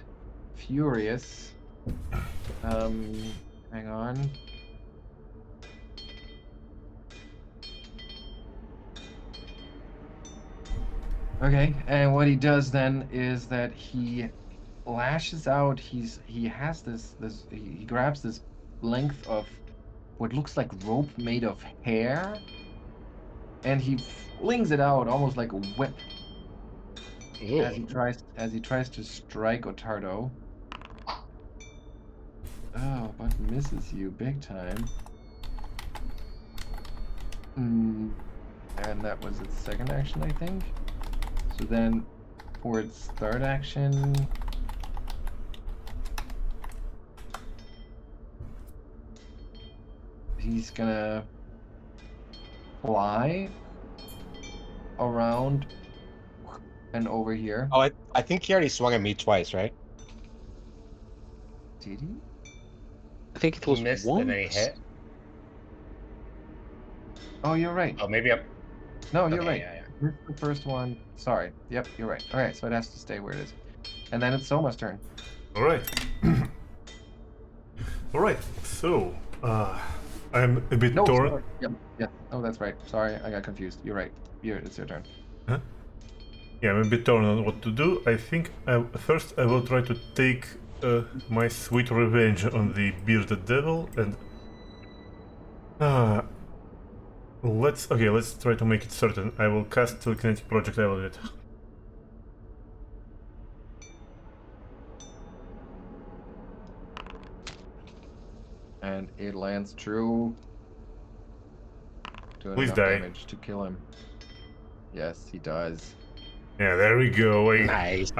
furious. Hang on. Okay, and what he does then is that he lashes out. He has he grabs this length of what looks like rope made of hair, and he flings it out almost like a whip as he tries to strike Ottardo. Oh, but misses you big time. And that was its second action, I think. So then, for its third action, he's gonna fly around and over here. Oh, I think he already swung at me twice, right? Did he? I think it He was missed once. and then he hit. Oh, you're right. Oh, maybe I'm. No, you're Okay, right. yeah. This is the first one. Sorry. Yep, you're right. All right, so it has to stay where it is. And then it's Soma's turn. All right. All right. So I'm a bit No, torn. sorry. Yep. Yeah. Oh, that's right. Sorry, I got confused. You're right. It's your turn. Huh? Yeah, I'm a bit torn on what to do. I think first I will try to take my sweet revenge on the bearded devil, and let's try to make it certain. I will cast telekinetic projectile on it. And it lands true. Doing Please enough die. damage to kill him. Yes, he does. Yeah, there we go. Nice.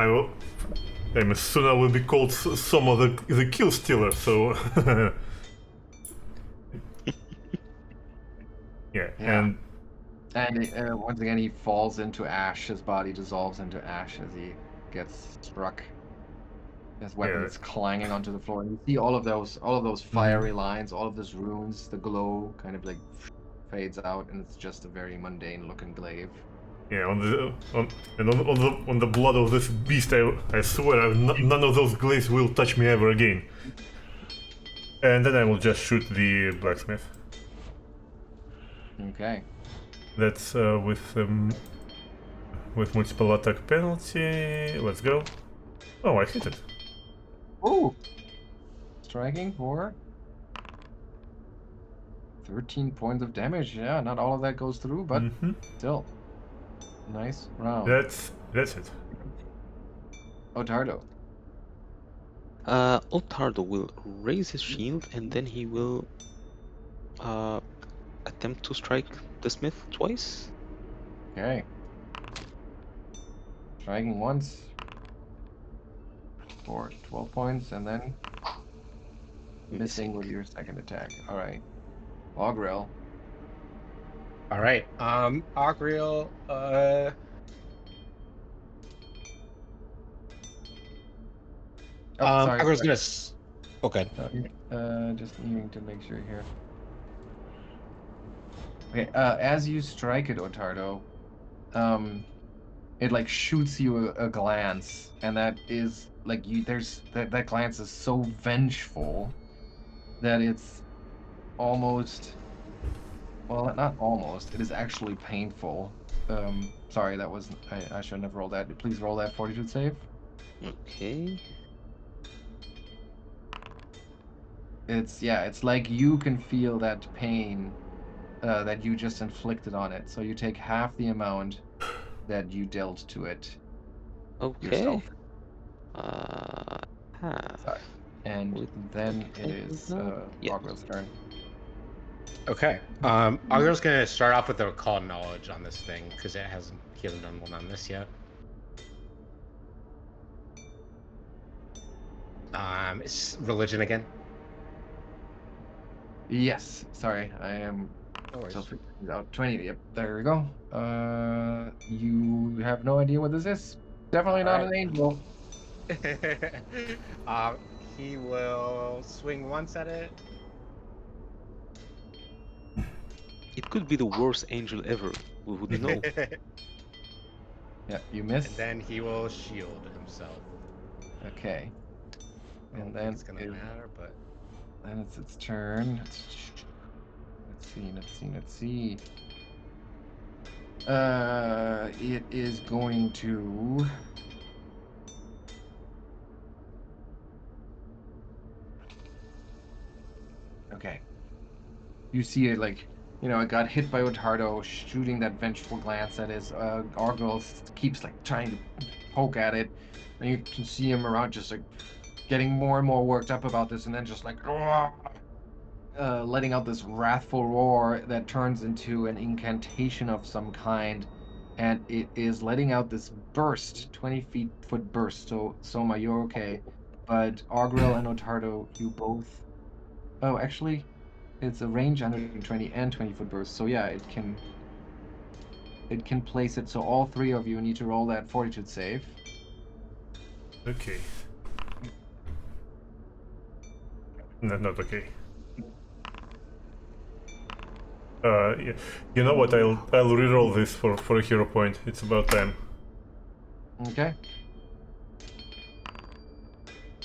Soon I will be called some of the kill stealer. So yeah, And once again, he falls into ash. His body dissolves into ash as he gets struck. His weapon is clanging onto the floor. And you see all of those fiery lines, all of those runes, the glow kind of like fades out, and it's just a very mundane-looking glaive. yeah, on the blood of this beast, I swear none of those glaives will touch me ever again. And then I will just shoot the blacksmith. Okay. That's with multiple attack penalty. Let's go. Oh, I hit it. Ooh! Striking for 13 points of damage. Yeah, not all of that goes through, but still. Nice round. That's it. Ottardo. Ottardo will raise his shield and then he will attempt to strike the smith twice. Okay. Striking once for 12 points, and then missing with your second attack. All right. Augrael. All right. Augrael. Sorry. Augrael's gonna. Okay. Just needing to make sure here. Okay. As you strike it, Ottardo, it like shoots you a glance, and that is like that glance is so vengeful that it's almost, well, not almost, it is actually painful. Sorry, that was, I shouldn't have rolled that. Please roll that fortitude save. Okay. It's like you can feel that pain that you just inflicted on it. So you take half the amount that you dealt to it yourself. Sorry. And then it is Augrael's turn. Okay. Augrael's gonna start off with a recall knowledge on this thing because he hasn't done one on this yet. It's religion again. Yes. Sorry, I am still figuring it out. 20. Yep. There we go. You have no idea what this is. Definitely not an angel. He will swing once at it. It could be the worst angel ever. We would know. Yeah, you miss. And then he will shield himself. Okay. And then it's gonna matter, but then it's its turn. Let's see. It is going to. Okay. You see it like, it got hit by Ottardo, shooting that vengeful glance at his Augrael keeps like trying to poke at it. And you can see him around just like getting more and more worked up about this, and then just like, letting out this wrathful roar that turns into an incantation of some kind, and it is letting out this burst, 20-foot burst. So, Soma, you're okay, but Augrael and Ottardo, you both. Oh, actually, it's a range 120 and 20-foot burst. So yeah, it can place it. So all three of you need to roll that fortitude save. Okay. No, not okay. Yeah. You know what? I'll reroll this for a hero point. It's about time. Okay.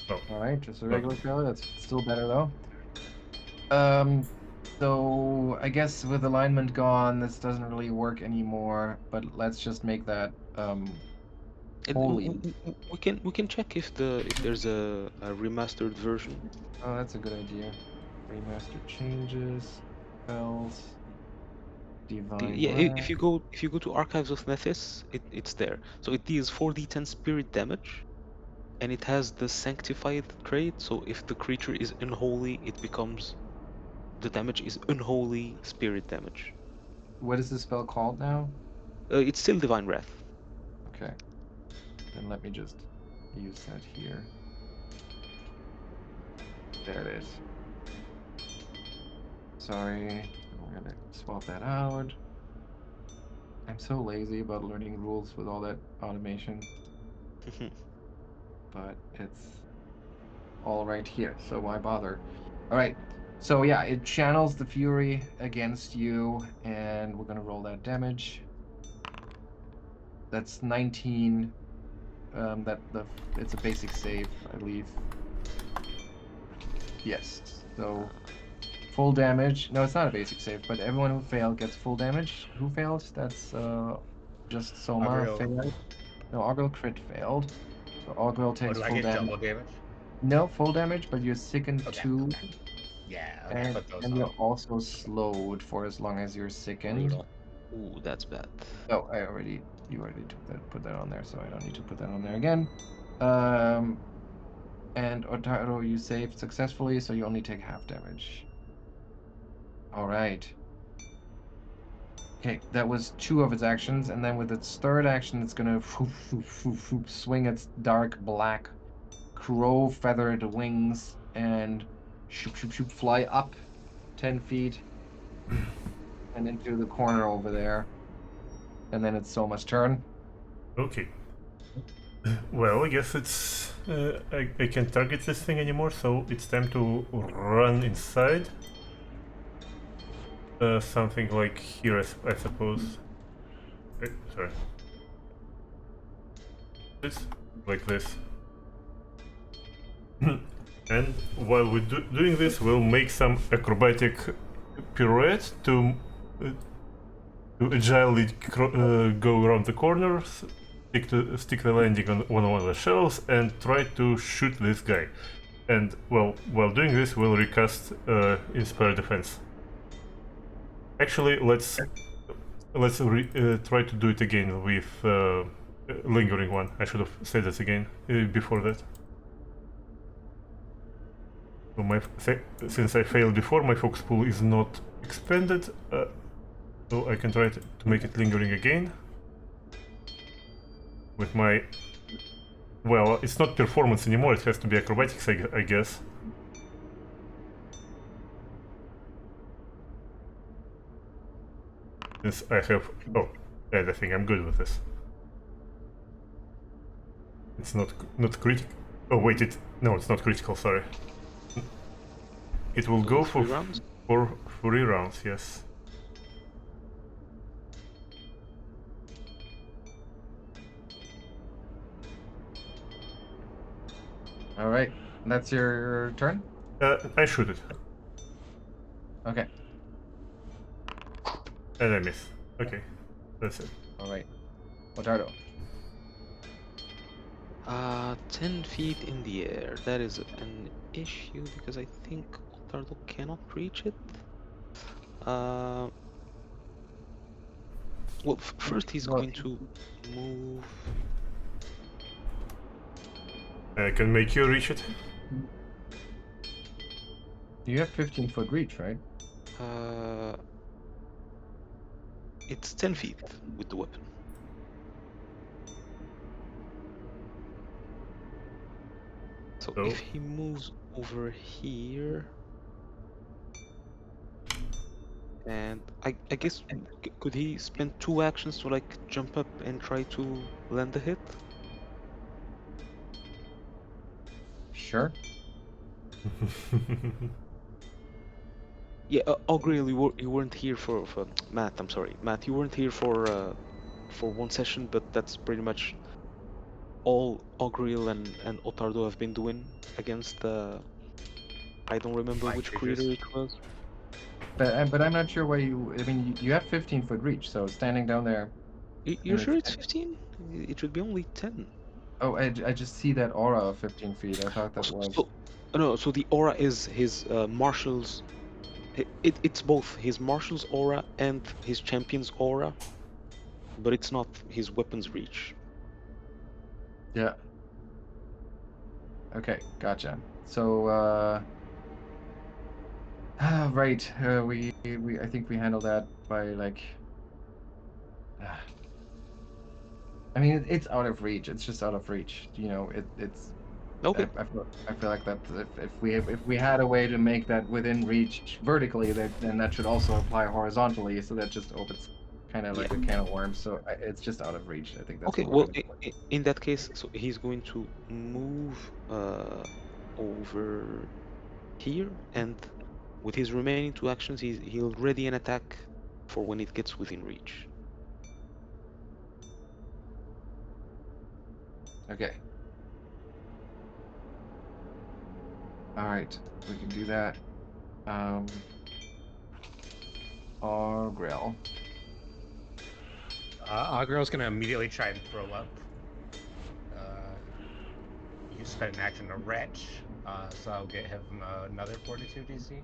Oh. All right, just a No. regular failure. That's still better though. So I guess with alignment gone, this doesn't really work anymore. But let's just make that holy. We can check if there's a remastered version. Oh, that's a good idea. Remaster changes, spells, divine Yeah, wrath. if you go to Archives of Nethys, it's there. So it deals 4d10 spirit damage, and it has the Sanctified trait. So if the creature is unholy, it becomes the damage is unholy spirit damage. What is the spell called now? It's still Divine Wrath. Okay, then let me just use that here. There it is. Sorry, I'm gonna swap that out. I'm so lazy about learning rules with all that automation, but it's all right here, so why bother? All right, so yeah, it channels the fury against you, and we're gonna roll that damage. That's 19. It's a basic save, I believe. Yes. So full damage. No, it's not a basic save, but everyone who failed gets full damage. Who failed? That's just Soma Augrael. failed. No, Augrael crit failed. So Augrael Oh, takes do I full get damage. double damage? No full damage, but you're sickened Okay. 2, Okay. Yeah. Okay. Put those and you're on. also slowed for as long as you're sickened. Brutal. Ooh, that's bad. Oh, you already put that on there, so I don't need to put that on there again. Um, and Ottardo, you saved successfully, so you only take half damage. All right. Okay, that was 2 of its actions, and then with its third action, it's gonna swing its dark black crow feathered wings and fly up 10 feet and into the corner over there. And then it's Soma's turn. Okay. Well, I guess it's... I can't target this thing anymore, so it's time to run inside. Something like here, I suppose. Sorry. This? Like this. And while we're doing this, we'll make some acrobatic pirouette to agilely go around the corners, stick the landing on one of the shelves, and try to shoot this guy. And well, while doing this, we'll recast Inspire Defense. Actually, let's try to do it again with Lingering One. I should have said that again before that. So since I failed before, my focus pool is not expanded, so I can try to make it lingering again. With my... Well, it's not performance anymore, it has to be acrobatics, I guess. Since I have... Oh, I think I'm good with this. It's not critical. Oh wait, no, it's not critical, sorry. It will go for 3 rounds? for 3 rounds, yes. All right, that's your turn? I shoot it. Okay. And I miss. Okay, that's it. All right. Ottardo. 10 feet in the air. That is an issue because I think Ottardo cannot reach it. Well, first he's Well, going to move. I can make you reach it. You have 15-foot reach, right? It's 10 feet with the weapon. So So if he moves over here, and I guess could he spend 2 actions to like jump up and try to land the hit? Sure. Yeah, Augrael, you weren't here for Matt. I'm sorry, Matt. You weren't here for one session, but that's pretty much all Augrael and Ottardo have been doing against the. I don't remember Flying which creator creatures. it was. But I'm not sure why you. I mean, you have 15-foot reach, so standing down there. You're And sure it's 15? It should be only 10. oh, I just see that aura of 15 feet. I thought Oh, that was. so no, so the aura is his marshal's. It's both his marshal's aura and his champion's aura, but it's not his weapon's reach. Yeah. Okay, gotcha. So, right. I think we handled that by like. I mean, it's out of reach. It's just out of reach. You know, it's. Okay. I feel like that if we had a way to make that within reach vertically, then that should also apply horizontally. So that just opens kind of Yeah. like a can of worms. So it's just out of reach. I think that's Okay. what we're Well, gonna. in that case, so he's going to move over here, and with his remaining 2 actions, he'll ready an attack for when it gets within reach. Okay. All right. We can do that. Augrael. Augrael's gonna immediately try and throw up. You spent an action to retch, so I'll get him another 42 DC.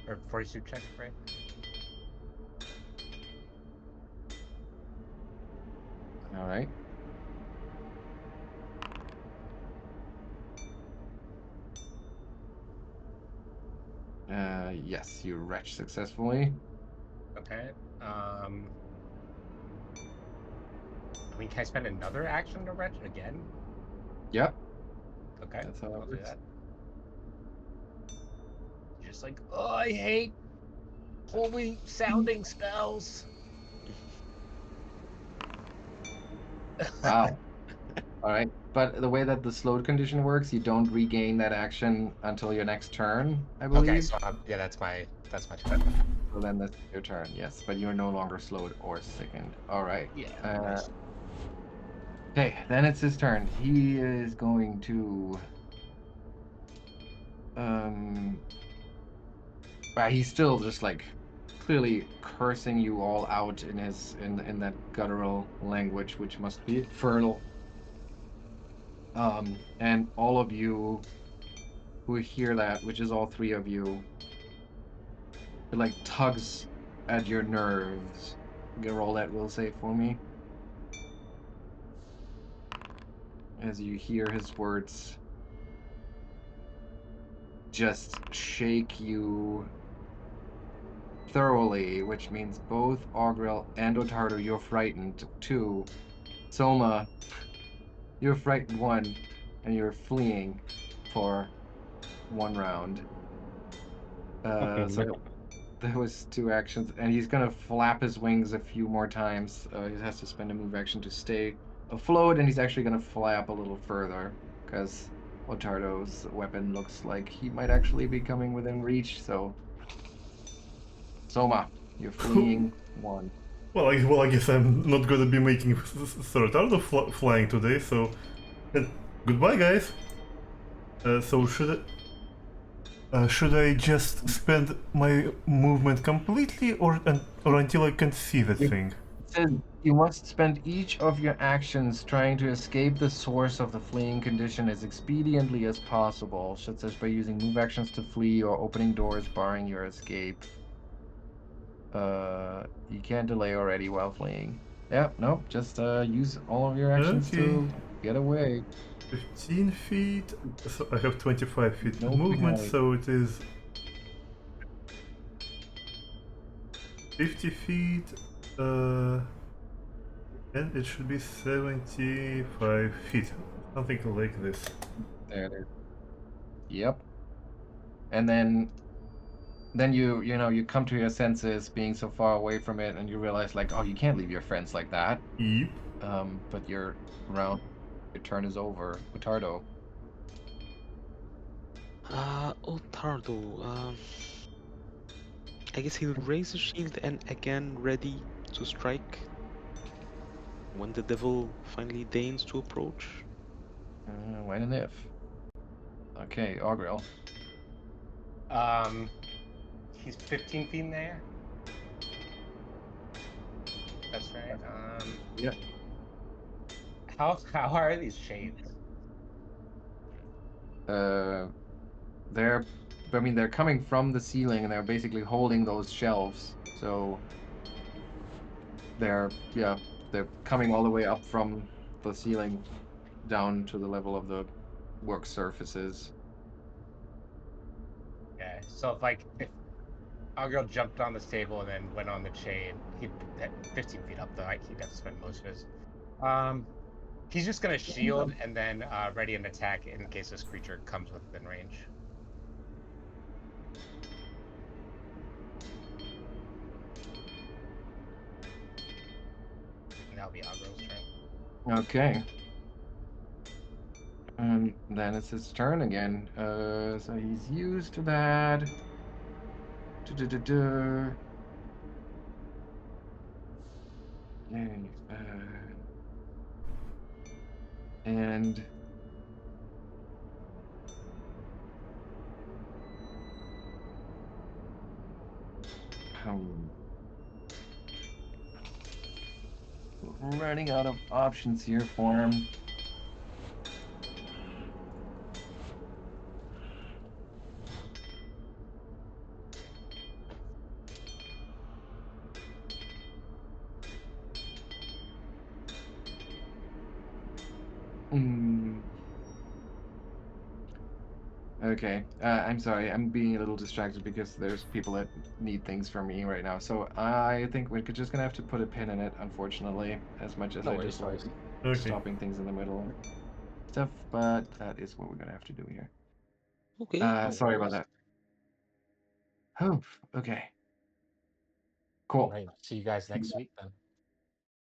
Or 42 check, right? All right. Yes, you retch successfully. Okay. I mean, can I spend another action to retch again? Yep. Okay, That's how I'll it do works. that. Just like, oh, I hate holy sounding spells. Wow. All right. But the way that the slowed condition works, you don't regain that action until your next turn, I Okay, believe. so yeah, that's my turn. So then that's your turn, yes. But you're no longer slowed or sickened. All right. Yeah, Uh, nice. okay, then it's his turn. He is going to um he's still just like clearly cursing you all out in his in that guttural language, which must be infernal. And all of you who hear that, which is all 3 of you, it like tugs at your nerves. Get roll that will save for me. As you hear his words just shake you thoroughly, which means both Augrael and Ottardo, you're frightened. 2, Soma, you're frightened. 1, and you're fleeing for 1 round. Okay, So no. that was 2 actions, and he's gonna flap his wings a few more times. He has to spend a move action to stay afloat, and he's actually gonna fly up a little further because Ottardo's weapon looks like he might actually be coming within reach. So, Soma, you're fleeing 1. well, I guess I'm not gonna be making Sir Ottardo flying today. So, goodbye, guys. So should I just spend my movement completely, or until I can see the thing? It says you must spend each of your actions trying to escape the source of the fleeing condition as expediently as possible, such as by using move actions to flee or opening doors barring your escape. You can't delay already while fleeing. Yeah, nope, just use all of your actions Okay. to get away. 15 feet. So I have 25 feet No movement, penalty. so it is 50 feet. And it should be 75 feet. Something like this. There it is. Yep. And then you come to your senses being so far away from it, and you realize like, oh, you can't leave your friends like that. Yep. But your turn is over. Ottardo. Ottardo, I guess he'll raise his shield and again ready to strike when the devil finally deigns to approach. When and if. Okay, Augrael. He's 15 feet in the air. That's right. Yeah. How are these chains? They're they're coming from the ceiling and they're basically holding those shelves. So they're coming all the way up from the ceiling down to the level of the work surfaces. Okay, so if Augrael jumped on this table and then went on the chain, he'd at 15 feet up though. He'd have to spend most of his. He's just gonna shield and then ready an attack in case this creature comes within range. And that'll be Augrael's turn. Okay. And then it's his turn again. So he's used that. Du-du-du-du. Okay, and running out of options here for him. Okay, I'm sorry. I'm being a little distracted because there's people that need things from me right now. So I think we're just gonna have to put a pin in it, unfortunately, as much as No I worries, just no like worries. Okay. stopping things in the middle stuff, but that is what we're gonna have to do here. Okay. No Sorry about worries. that. Oh, okay. Cool. Right. See you guys next week then.